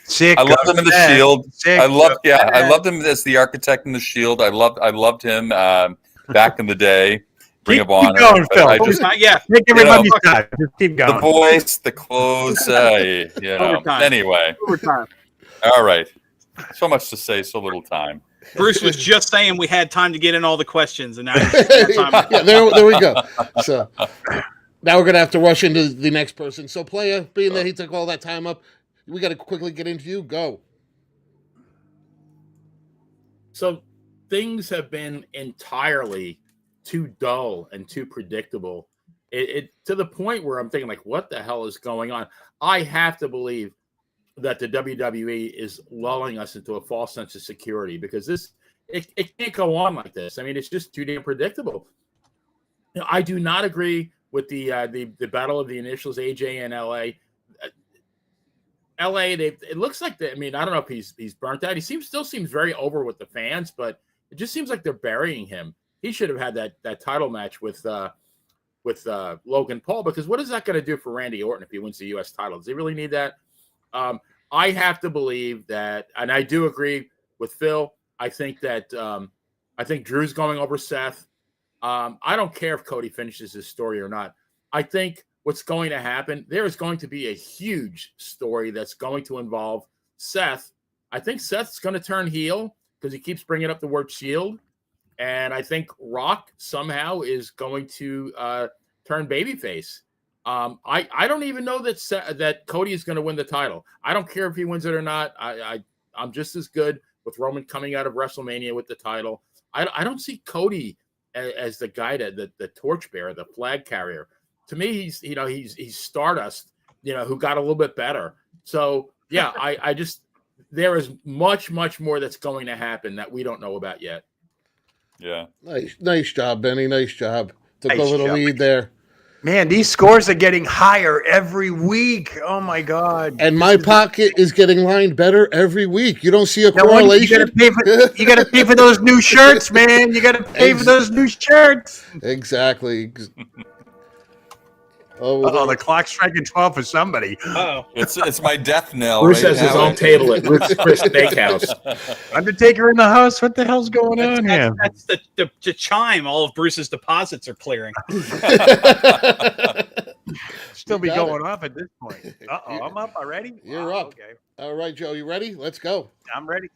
S9: sick.
S8: I loved him in the Shield. I loved him as the architect in the Shield. I loved him back in the day. Ring of Honor.
S9: Keep going, Phil. Take everybody's time. Just keep going.
S8: The voice, the clothes. Anyway.
S7: Overtime.
S8: All right. So much to say, so little time.
S7: Bruce was just saying we had time to get in all the questions, and now
S6: there we go. So now we're gonna have to rush into the next person. So, Playa, being that he took all that time up, we got to quickly get into you. Go.
S10: So things have been entirely too dull and too predictable. It to the point where I'm thinking, like, what the hell is going on? I have to believe that the WWE is lulling us into a false sense of security, because it can't go on like this. I mean, it's just too damn predictable. I do not agree with the battle of the initials, AJ and LA. LA, it looks like I mean, I don't know if he's burnt out. He still seems very over with the fans, but it just seems like they're burying him. He should have had that title match with Logan Paul, because what is that going to do for Randy Orton if he wins the U.S. title? Does he really need that? I have to believe that, and I do agree with Phil. I think Drew's going over Seth. I don't care if Cody finishes his story or not. I think what's going to happen, there is going to be a huge story that's going to involve Seth. I think Seth's going to turn heel because he keeps bringing up the word Shield. And I think Rock somehow is going to turn babyface. I don't even know that Cody is going to win the title. I don't care if he wins it or not. I'm just as good with Roman coming out of WrestleMania with the title. I don't see Cody as the guy, the torchbearer, the flag carrier. To me, he's Stardust, who got a little bit better. So yeah, I just, there is much more that's going to happen that we don't know about yet.
S8: Yeah.
S6: Nice job, Benny. Nice job. Took over the lead there.
S9: Man, these scores are getting higher every week. Oh my God.
S6: And my pocket is getting lined better every week. You don't see a correlation.
S9: You gotta pay for those new shirts, man. You gotta pay for those new shirts.
S6: Exactly.
S9: The clock's striking 12 for somebody.
S8: It's my death knell.
S10: Bruce has his own table at Ruth's Chris Steakhouse.
S9: Undertaker in the house. What the hell's going on here?
S7: That's the chime. All of Bruce's deposits are clearing.
S9: Still be going off at this point. I'm up already.
S6: You're up.
S9: Okay.
S6: All right, Joe. You ready? Let's go.
S9: I'm ready.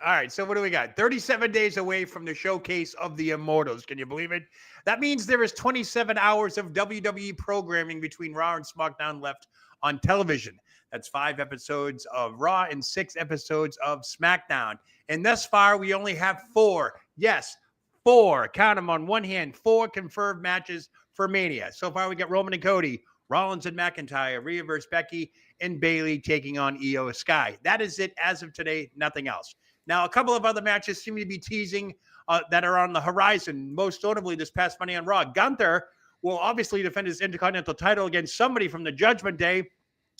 S9: All right, so what do we got? 37 days away from the showcase of the Immortals. Can you believe it? That means there is 27 hours of WWE programming between Raw and SmackDown left on television. That's 5 episodes of Raw and 6 episodes of SmackDown. And thus far, we only have 4. Yes, 4. Count them on one hand. 4 confirmed matches for Mania. So far, we got Roman and Cody, Rollins and McIntyre, Rhea versus Becky, and Bayley taking on Io Sky. That is it as of today. Nothing else. Now, a couple of other matches seem to be teasing that are on the horizon, most notably this past Monday on Raw. Gunther will obviously defend his Intercontinental title against somebody from the Judgment Day.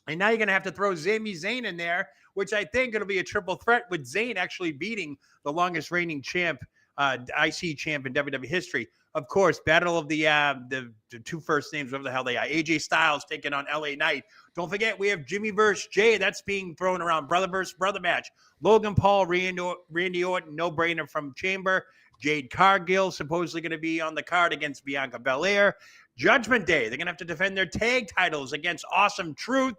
S9: And now you're going to have to throw Sami Zayn in there, which I think it'll be a triple threat with Zayn actually beating the longest reigning champ IC champ in WWE history. Of course, battle of the two first names, whatever the hell they are. AJ Styles taking on LA Knight. Don't forget, we have Jimmy versus Jay. That's being thrown around. Brother versus brother match. Logan Paul, Randy Orton, no-brainer from Chamber. Jade Cargill supposedly going to be on the card against Bianca Belair. Judgment Day, they're going to have to defend their tag titles against Awesome Truth.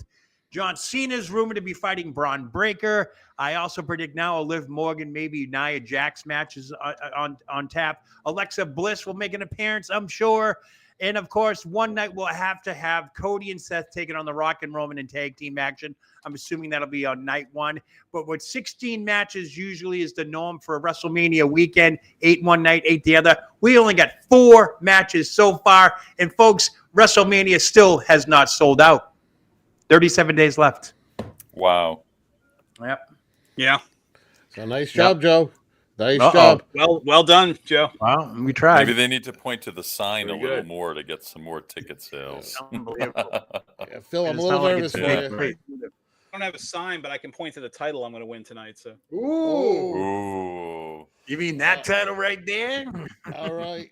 S9: John Cena's rumored to be fighting Braun Breaker. I also predict now a Liv Morgan, maybe Nia Jax matches on tap. Alexa Bliss will make an appearance, I'm sure. And, of course, one night we'll have to have Cody and Seth taking on the Rock and Roman in tag team action. I'm assuming that'll be on night one. But with 16 matches usually is the norm for a WrestleMania weekend, 8 one night, 8 the other. We only got 4 matches so far. And, folks, WrestleMania still has not sold out. 37 days left.
S8: Wow.
S9: Yep.
S7: Yeah.
S6: So nice job, Joe. Nice job.
S7: Well done, Joe.
S9: Well, we tried.
S8: Maybe they need to point to the sign
S10: Very
S8: a little
S10: good.
S8: more to get some more ticket sales.
S9: Unbelievable.
S6: Yeah, Phil, I'm a
S9: It's
S6: little
S9: not like
S6: nervous
S9: it's
S6: for
S9: big.
S6: you.
S9: Great.
S7: I don't have a sign, but I can point to the title I'm going to win tonight. So
S8: Ooh.
S9: You mean that title right there?
S6: All right.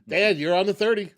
S6: Dan, you're on the 30.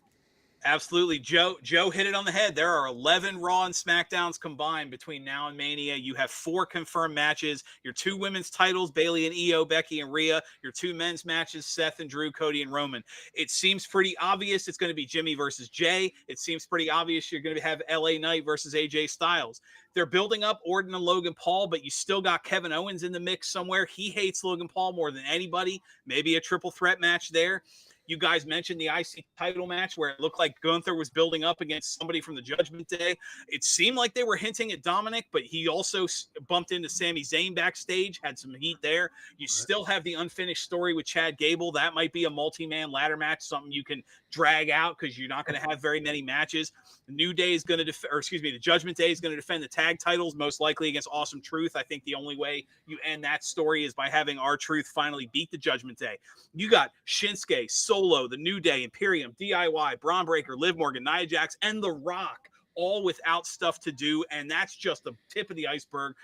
S7: absolutely, Joe hit it on the head. There are 11 Raw and SmackDowns combined between now and Mania. You have 4 confirmed matches. Your 2 women's titles, Bayley and Io, Becky and Rhea. Your 2 men's matches, Seth and Drew, Cody and Roman. It seems pretty obvious it's going to be Jimmy versus Jay. It seems pretty obvious you're going to have LA Knight versus AJ Styles. They're building up Orton and Logan Paul, but you still got Kevin Owens in the mix somewhere. He hates Logan Paul more than anybody. Maybe a triple threat match there. You guys mentioned the IC title match where it looked like Gunther was building up against somebody from the Judgment Day. It seemed like they were hinting at Dominic, but he also bumped into Sami Zayn backstage, had some heat there. You still have the unfinished story with Chad Gable. That might be a multi-man ladder match, something you can drag out because you're not going to have very many matches. The New Day is going to the Judgment Day is going to defend the tag titles, most likely against Awesome Truth. I think the only way you end that story is by having R-Truth finally beat the Judgment Day. You got Shinsuke, Solo, the New Day, Imperium, DIY, Braun Breaker, Liv Morgan, Nia Jax, and The Rock, all without stuff to do, and that's just the tip of the iceberg.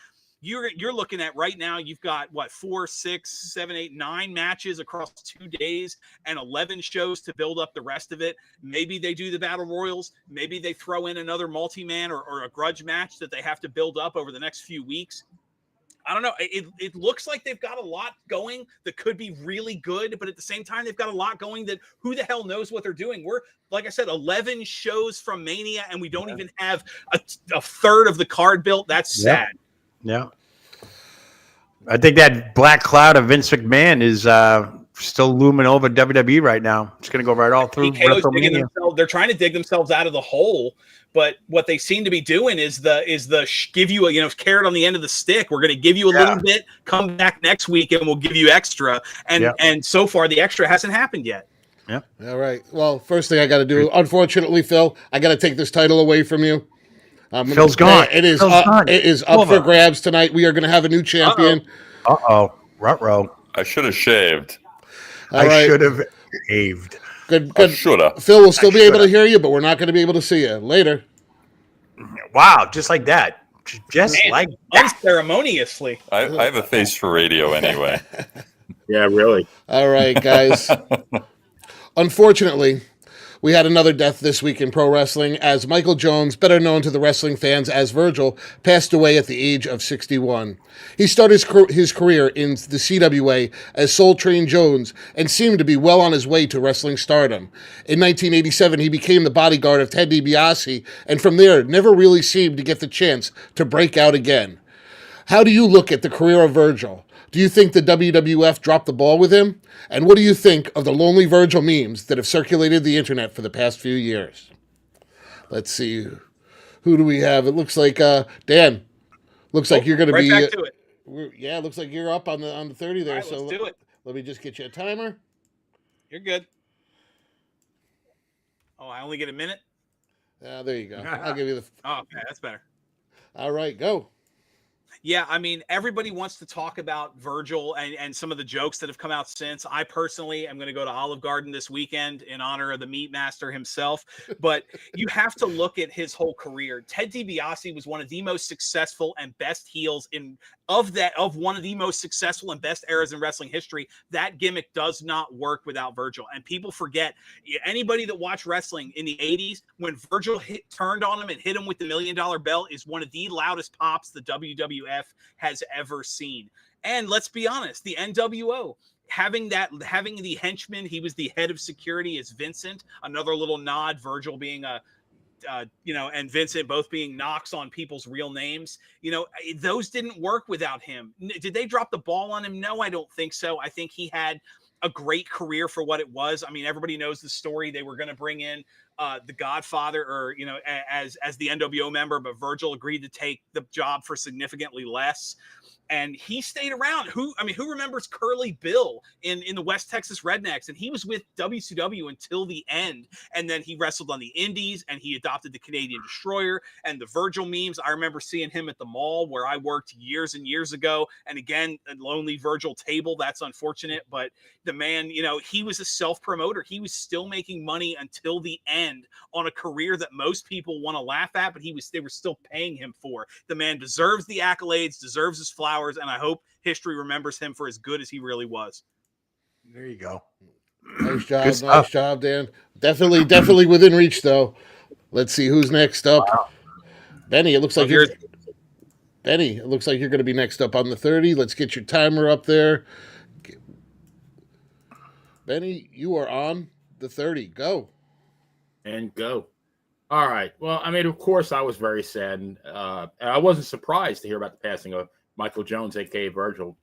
S7: You're looking at right now, you've got, 4, 6, 7, 8, 9 matches across 2 days and 11 shows to build up the rest of it. Maybe they do the Battle Royals. Maybe they throw in another multi-man or a grudge match that they have to build up over the next few weeks. I don't know. It looks like they've got a lot going that could be really good, but at the same time, they've got a lot going that who the hell knows what they're doing. We're, like I said, 11 shows from Mania, and we don't even have a third of the card built. That's sad.
S9: Yeah. I think that black cloud of Vince McMahon is still looming over WWE right now. It's going to go right all through WrestleMania.
S7: They're trying to dig themselves out of the hole, but what they seem to be doing is give you a carrot on the end of the stick. We're going to give you a little bit, come back next week, and we'll give you extra. And so far, the extra hasn't happened yet.
S9: Yeah.
S6: All right. Well, first thing I got to do, unfortunately, Phil, I got to take this title away from you.
S9: Phil's gone.
S6: It is up for grabs tonight. We are going to have a new champion.
S9: Uh-oh. Ruh-roh.
S8: I should have shaved.
S9: I should have shaved.
S6: Good.
S8: Shoulda.
S6: Phil will still be able to hear you, but we're not going to be able to see you later.
S9: Wow, just like that.
S7: Unceremoniously.
S8: I have a face for radio anyway.
S10: Yeah, really.
S6: All right, guys. Unfortunately, we had another death this week in pro wrestling as Michael Jones, better known to the wrestling fans as Virgil, passed away at the age of 61. He started his career in the CWA as Soul Train Jones and seemed to be well on his way to wrestling stardom. In 1987, he became the bodyguard of Ted DiBiase, and from there, never really seemed to get the chance to break out again. How do you look at the career of Virgil? Do you think the WWF dropped the ball with him? And what do you think of the Lonely Virgil memes that have circulated the internet for the past few years? Let's see. Who do we have? It looks like Dan. Looks like you're going to be.
S7: Back to it.
S6: Looks like you're up on the 30 there.
S7: All right,
S6: so
S7: let's do it.
S6: Let me just get you a timer.
S7: You're good. Oh, I only get a minute?
S6: There you go. I'll give you the.
S7: Oh, okay, that's better.
S6: All right, go.
S7: Yeah, I mean, everybody wants to talk about Virgil and some of the jokes that have come out since. I personally am going to go to Olive Garden this weekend in honor of the Meat Master himself. But you have to look at his whole career. Ted DiBiase was one of the most successful and best heels of one of the most successful and best eras in wrestling history. That gimmick does not work without Virgil. And people forget, anybody that watched wrestling in the 80s, when Virgil turned on him and hit him with the $1 million belt, is one of the loudest pops the WWF has ever seen. And let's be honest, the NWO, having the henchman, he was the head of security, is Vincent. Another little nod, Virgil being and Vincent both being knocks on people's real names. Those didn't work without him. Did they drop the ball on him? No, I don't think so. I think he had a great career for what it was. I mean, everybody knows the story. They were going to bring in the Godfather, or as the NWO member, but Virgil agreed to take the job for significantly less. And he stayed around. Who remembers Curly Bill in the West Texas Rednecks? And he was with WCW until the end. And then he wrestled on the Indies, and he adopted the Canadian Destroyer and the Virgil memes. I remember seeing him at the mall where I worked years and years ago. And again, a lonely Virgil table. That's unfortunate. But the man, he was a self-promoter. He was still making money until the end on a career that most people want to laugh at, but they were still paying him for. The man deserves the accolades, deserves his flowers, and I hope history remembers him for as good as he really was.
S9: There you go.
S6: Nice job, Dan. Definitely within reach, though. Let's see who's next up. Wow. Benny, it looks like you're going to be next up on the 30. Let's get your timer up there. Benny, you are on the 30. Go.
S10: And go. All right. Well, I mean, of course, I was very sad, and I wasn't surprised to hear about the passing of Michael Jones, a.k.a. Virgil.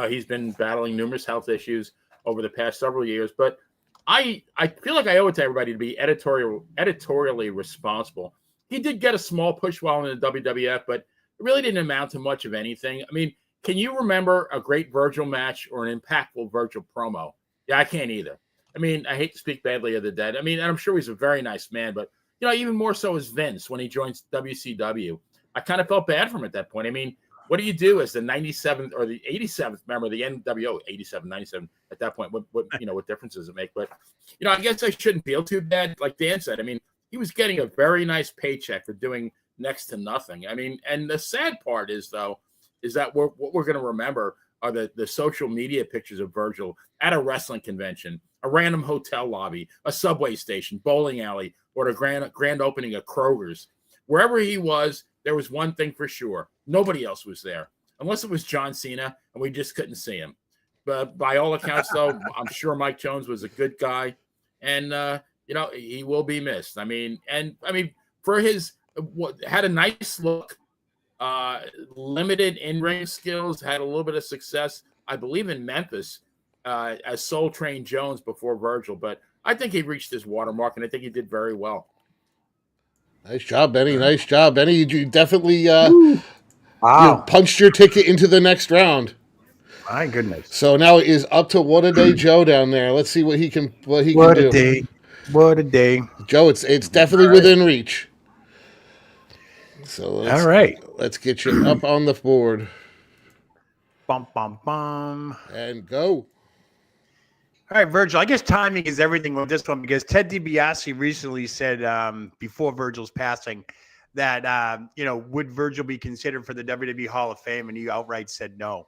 S10: He's been battling numerous health issues over the past several years, but I feel like I owe it to everybody to be editorially responsible. He did get a small push while in the WWF, but it really didn't amount to much of anything. I mean, can you remember a great Virgil match or an impactful Virgil promo? Yeah, I can't either. I mean, I hate to speak badly of the dead. I mean, and I'm sure he's a very nice man, but, even more so is Vince when he joins WCW. I kind of felt bad for him at that point. I mean, what do you do as the 97th or the 87th member of the NWO? 87, 97 at that point. What difference does it make? But, I guess I shouldn't feel too bad. Like Dan said, I mean, he was getting a very nice paycheck for doing next to nothing. I mean, and the sad part is that what we're going to remember are the social media pictures of Virgil at a wrestling convention, a random hotel lobby, a subway station, bowling alley, or the grand opening of Kroger's. Wherever he was, there was one thing for sure. Nobody else was there, unless it was John Cena, and we just couldn't see him. But by all accounts, though, I'm sure Mike Jones was a good guy, and he will be missed. I mean, for his had a nice look, limited in-ring skills, had a little bit of success, I believe, in Memphis as Soul Train Jones before Virgil. But I think he reached his watermark, and I think he did very well.
S6: Nice job, Benny. Nice job, Benny. You definitely punched your ticket into the next round.
S9: My goodness.
S6: So now it is up to What a Day Joe down there. Let's see what he can do.
S9: What a day. What a day.
S6: Joe, it's definitely within reach. So
S9: all right.
S6: Let's get you up on the board.
S9: Bum, bum, bum.
S6: And go.
S9: All right, Virgil, I guess timing is everything with this one, because Ted DiBiase recently said before Virgil's passing that, would Virgil be considered for the WWE Hall of Fame? And he outright said no.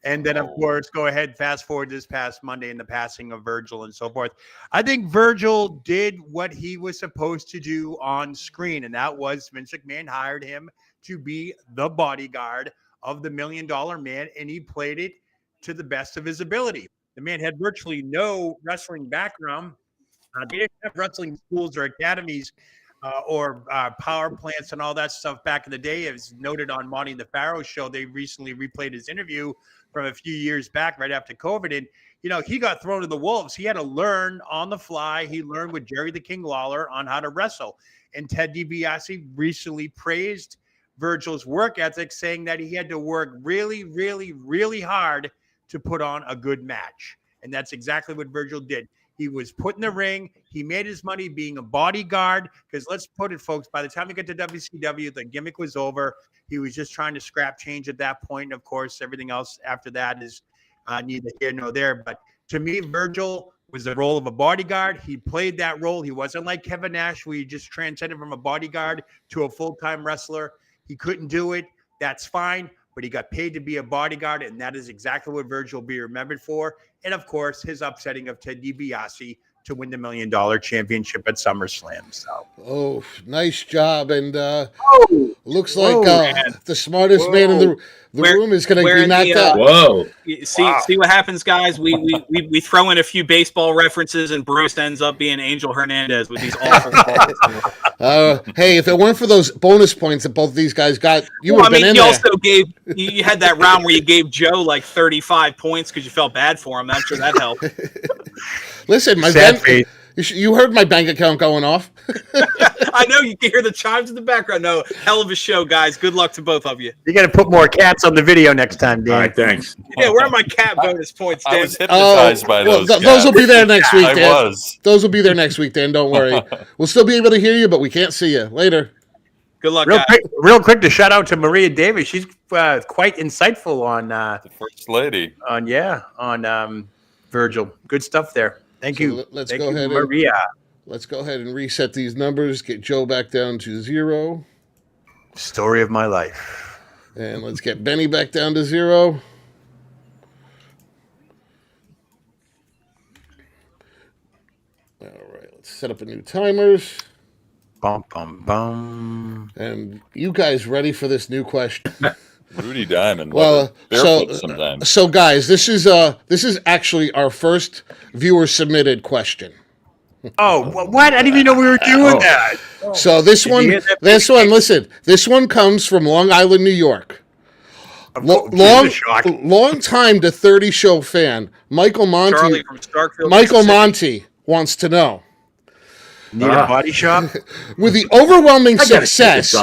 S9: And then, of course, go ahead, fast forward this past Monday and the passing of Virgil and so forth. I think Virgil did what he was supposed to do on screen, and that was Vince McMahon hired him to be the bodyguard of the $1 Million Man, and he played it to the best of his ability. The man had virtually no wrestling background. They didn't have wrestling schools or academies or power plants and all that stuff back in the day. As noted on Monty and the Pharaoh show, they recently replayed his interview from a few years back right after COVID. And, he got thrown to the wolves. He had to learn on the fly. He learned with Jerry the King Lawler on how to wrestle. And Ted DiBiase recently praised Virgil's work ethic, saying that he had to work really, really, really hard to put on a good match. And that's exactly what Virgil did. He was put in the ring. He made his money being a bodyguard. Because let's put it, folks, by the time he got to WCW, the gimmick was over. He was just trying to scrap change at that point. And of course, everything else after that is neither here nor there. But to me, Virgil was the role of a bodyguard. He played that role. He wasn't like Kevin Nash, where he just transcended from a bodyguard to a full-time wrestler. He couldn't do it. That's fine. But he got paid to be a bodyguard, and that is exactly what Virgil will be remembered for. And, of course, his upsetting of Ted DiBiase to win the $1 Million championship at SummerSlam. So,
S6: oh, nice job. And looks like the smartest man in the room is going to be knocked out.
S7: Whoa. See what happens, guys? We throw in a few baseball references, and Bruce ends up being Angel Hernandez with these awful calls.
S6: Hey, if it weren't for those bonus points that both of these guys got, you would have been in there.
S7: Also you had that round where you gave Joe like 35 points because you felt bad for him. I'm sure that helped.
S6: Listen, you heard my bank account going off.
S7: I know you can hear the chimes in the background. No, hell of a show, guys. Good luck to both of you.
S9: You got to put more cats on the video next time, Dan.
S10: All right, thanks.
S7: Yeah, where are my cat bonus points, Dan?
S8: I was hypnotized by those.
S6: Those will be there next week, Dan.
S8: I was.
S6: Those will be there next week, Dan. Don't worry. We'll still be able to hear you, but we can't see you. Later.
S7: Good luck, guys.
S9: Real quick to shout out to Maria Davis. She's quite insightful on
S8: the First Lady.
S9: On Virgil. Good stuff there. Thank you.
S6: Let's
S9: Thank
S6: go
S9: you,
S6: ahead,
S9: Maria.
S6: Let's go ahead and reset these numbers. Get Joe back down to 0.
S9: Story of my life.
S6: And let's get Benny back down to 0. All right, let's set up a new timers.
S9: Bum, bum, bum.
S6: And you guys ready for this new question?
S8: Rudy Diamond.
S6: Well,
S8: so
S6: guys, this is actually our first viewer submitted question.
S9: Oh, what? I didn't even know we were doing that.
S6: So this one, listen, this one comes from Long Island, New York. Long time to 30 show fan, Michael Monty.
S7: Charlie from Starkville,
S6: Michael Monty wants to know.
S9: Need a body shop?
S6: With the overwhelming success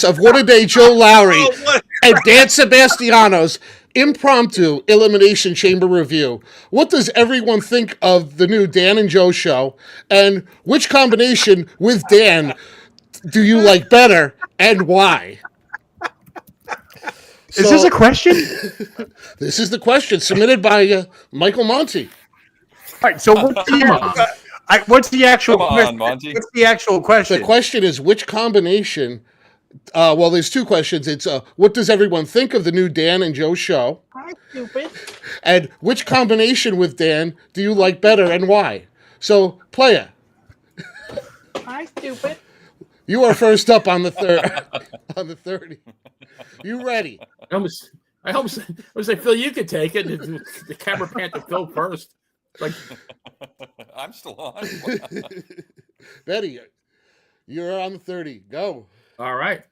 S6: of What a Day Joe Lowry and Dan Sebastiano's impromptu Elimination Chamber review, what does everyone think of the new Dan and Joe show? And which combination with Dan do you like better and why?
S9: Is this a question?
S6: This is the question submitted by Michael Monty.
S9: All right, so what's the actual question?
S8: Monty.
S9: What's the actual question?
S6: The question is which combination. Well, there's two questions. It's what does everyone think of the new Dan and Joe show?
S7: Hi, stupid.
S6: And which combination with Dan do you like better and why? So, playa.
S7: Hi, stupid.
S6: You are first up on the 30. You ready?
S10: I almost like, Phil, you could take it. The camera pan to Phil first. Like,
S8: I'm still on.
S6: Betty, you're on the 30. Go.
S10: All right.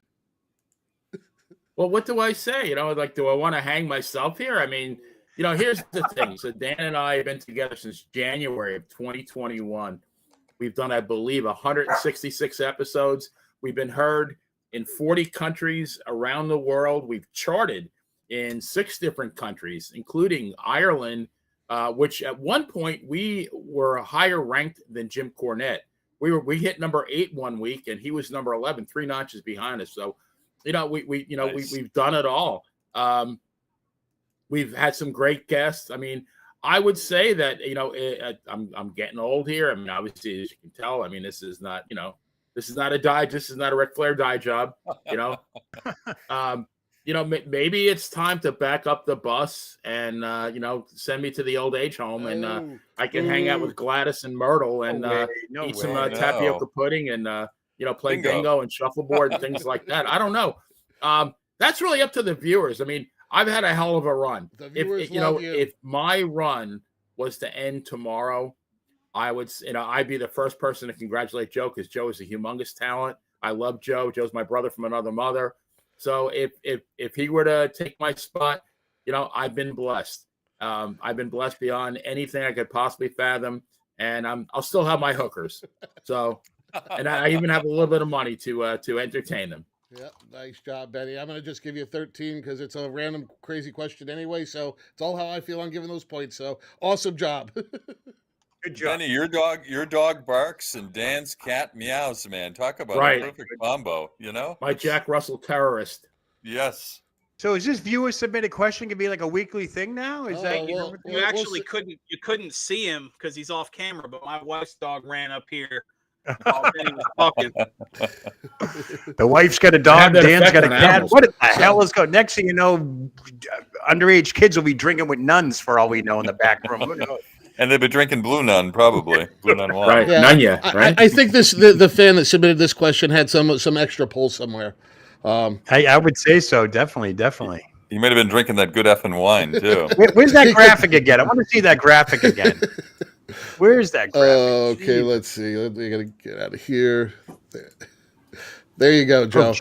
S10: Well, what do I say? Like, do I want to hang myself here? I mean, here's the thing. So Dan and I have been together since January of 2021. We've done, I believe, 166 episodes. We've been heard in 40 countries around the world. We've charted in 6 different countries, including Ireland, which at one point we were higher ranked than Jim Cornette. We hit number 8 one week, and he was number 11, 3 notches behind us. So, we've done it all. We've had some great guests. I mean, I would say that I'm getting old here. I mean, obviously, as you can tell, I mean, this is not a dye. This is not a Ric Flair dye job. Maybe it's time to back up the bus and send me to the old age home, and I can hang out with Gladys and Myrtle and eat some tapioca pudding and play bingo and shuffleboard and things like that. I don't know. That's really up to the viewers. I mean, I've had a hell of a run. If my run was to end tomorrow, I would, I'd be the first person to congratulate Joe, because Joe is a humongous talent. I love Joe. Joe's my brother from another mother. So if he were to take my spot, I've been blessed. I've been blessed beyond anything I could possibly fathom, and I'll still have my hookers. So, and I even have a little bit of money to entertain them.
S6: Yep, nice job, Benny. I'm going to just give you 13 because it's a random crazy question anyway. So it's all how I feel on giving those points. So awesome job.
S9: Good job.
S8: Benny, your dog barks and Dan's cat meows, man. Talk about
S10: Right.
S8: a perfect combo, you know?
S10: My Jack Russell terrorist.
S8: Yes.
S9: So is this viewer submitted question gonna be like a weekly thing now? Is that
S7: You actually couldn't see him because he's off camera, but my wife's dog ran up here while Benny was talking.
S9: the wife's got a
S10: Have
S9: dog,
S10: that
S9: Dan's
S10: effect
S9: got a
S10: on
S9: cat.
S10: animals.
S9: What the hell is going? Next thing you know, underage kids will be drinking with nuns for all we know in the back room. Who knows?
S8: And they've been drinking Blue Nun, probably. Blue Nun wine.
S10: Right.
S6: Yeah,
S10: Nunya, right?
S6: I think the fan that submitted this question had some extra pull somewhere.
S9: I would say so. Definitely.
S8: He might have been drinking that good effing wine, too.
S9: Where's that graphic again? I want to see that graphic again. Where is that graphic?
S6: Okay, let's see. We got to get out of here. There you go, Joe.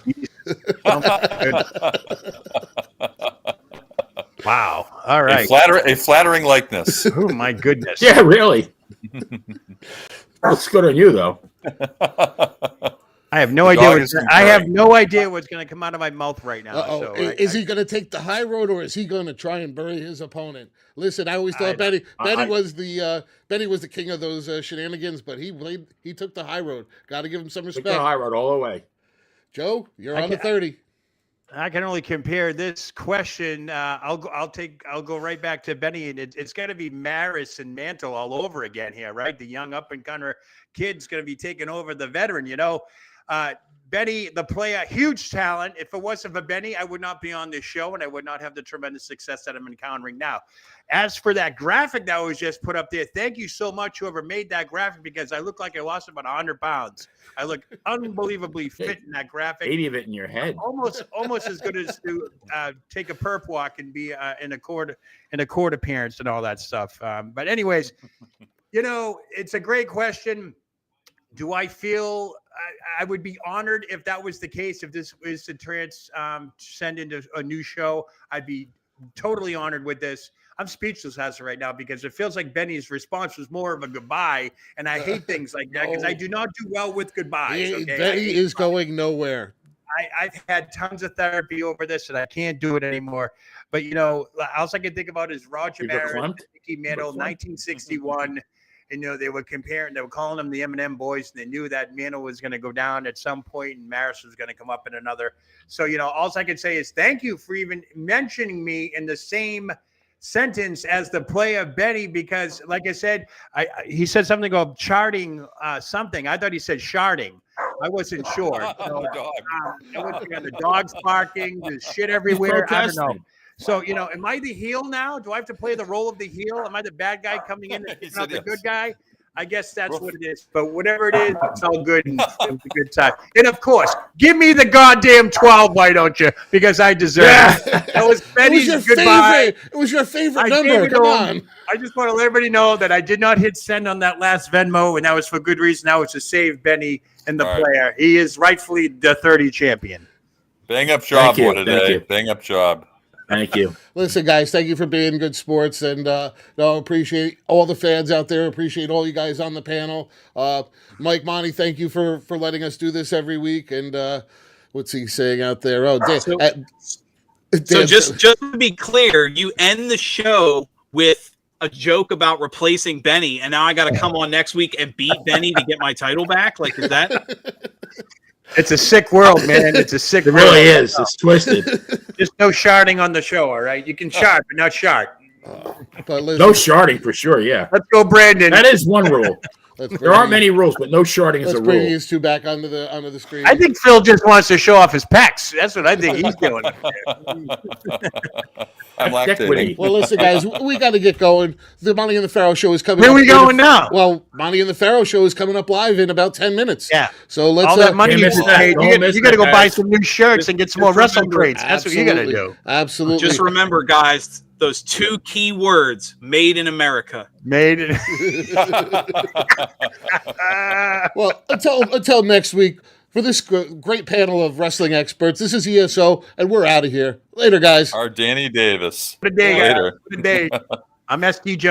S9: Wow. All right.
S8: A flattering likeness.
S9: Oh my goodness.
S10: Yeah, really. That's good on you, though.
S9: I have no idea. I have no idea what's going to come out of my mouth right now. So
S6: is he going to take the high road, or is he going to try and bury his opponent? Listen, I always thought Benny was the king of those shenanigans, but he took the high road. Got to give him some
S10: Took
S6: respect.
S10: the high road all the way.
S6: Joe, you're on the 30.
S9: I can only compare this question. I'll go right back to Benny, and it's going to be Maris and Mantle all over again here, right? The young up and comer kid's going to be taking over the veteran. You know, Benny, the player, huge talent. If it wasn't for Benny, I would not be on this show, and I would not have the tremendous success that I'm encountering now. As for that graphic that was just put up there, thank you so much, whoever made that graphic, because I look like I lost about 100 pounds. I look unbelievably fit in that graphic.
S10: 80 of it in your head.
S9: Almost as good as to take a perp walk and be in a court appearance and all that stuff. But anyways, you know, it's a great question. Do I feel I would be honored if that was the case? If this is to send into a new show, I'd be totally honored with this. I'm speechless as of right now because it feels like Benny's response was more of a goodbye, and I hate things like that because I do not do well with goodbyes. Okay?
S6: Benny is going nowhere.
S9: I've had tons of therapy over this, and I can't do it anymore. But, you know, all I can think about is Roger Maris, Mickey Mantle, 1961. And, you know, they were calling them the M&M boys, and they knew that Mantle was going to go down at some point, and Maris was going to come up in another. So, you know, all I can say is thank you for even mentioning me in the same sentence as the player Benny, because like I said, he said something about charting something. I thought he said sharding. I wasn't sure. So, the dogs barking, there's shit everywhere. I don't know. So, you know, am I the heel now? Do I have to play the role of the heel? Am I the bad guy coming in and not the good guy? I guess that's what it is. But whatever it is, it's all good and it's a good time. And of course, give me the goddamn 12, why don't you? Because I deserve it. That was Benny's goodbye.
S6: It was your favorite number. Come on.
S9: I just want to let everybody know that I did not hit send on that last Venmo, and that was for good reason. That was to save Benny and the player. He is rightfully the 30 champion.
S8: Bang up job today. Bang up job.
S10: Thank you.
S6: Listen, guys, thank you for being good sports, and appreciate all the fans out there. Appreciate all you guys on the panel. Mike, Monty, thank you for letting us do this every week. And what's he saying out there? Oh,
S7: so just to be clear, you end the show with a joke about replacing Benny, and now I got to come on next week and beat Benny to get my title back. Like, is that?
S9: It's a sick world, man. It's a sick world.
S10: It really is. It's twisted.
S9: Just no sharding on the show, all right? You can shard, but not shard.
S6: But listen,
S10: no sharding for sure, yeah.
S9: Let's go, Brandon.
S10: That is one rule. There aren't many rules, but no sharding is a rule.
S6: Let's bring these two back onto the screen.
S9: I think Phil just wants to show off his pecs. That's what I think he's doing.
S8: I'm lactating.
S6: Well, listen, guys, we got to get going. The Monty and the Pharaoh show is coming
S9: Where
S6: up.
S9: Where are we going now?
S6: Well, Monty and the Pharaoh show is coming up live in about 10 minutes.
S9: Yeah.
S6: So let's...
S9: all that money you just paid, you got to go buy some new shirts and get some more wrestling trades. That's what you got to do.
S6: Absolutely.
S7: Just remember, guys, those two key words, made in America.
S9: Made in...
S6: Well, until next week, for this great panel of wrestling experts, this is ESO, and we're out of here. Later, guys.
S8: Our Danny Davis.
S9: Good day,
S8: Later.
S9: Good day. I'm SD Jones.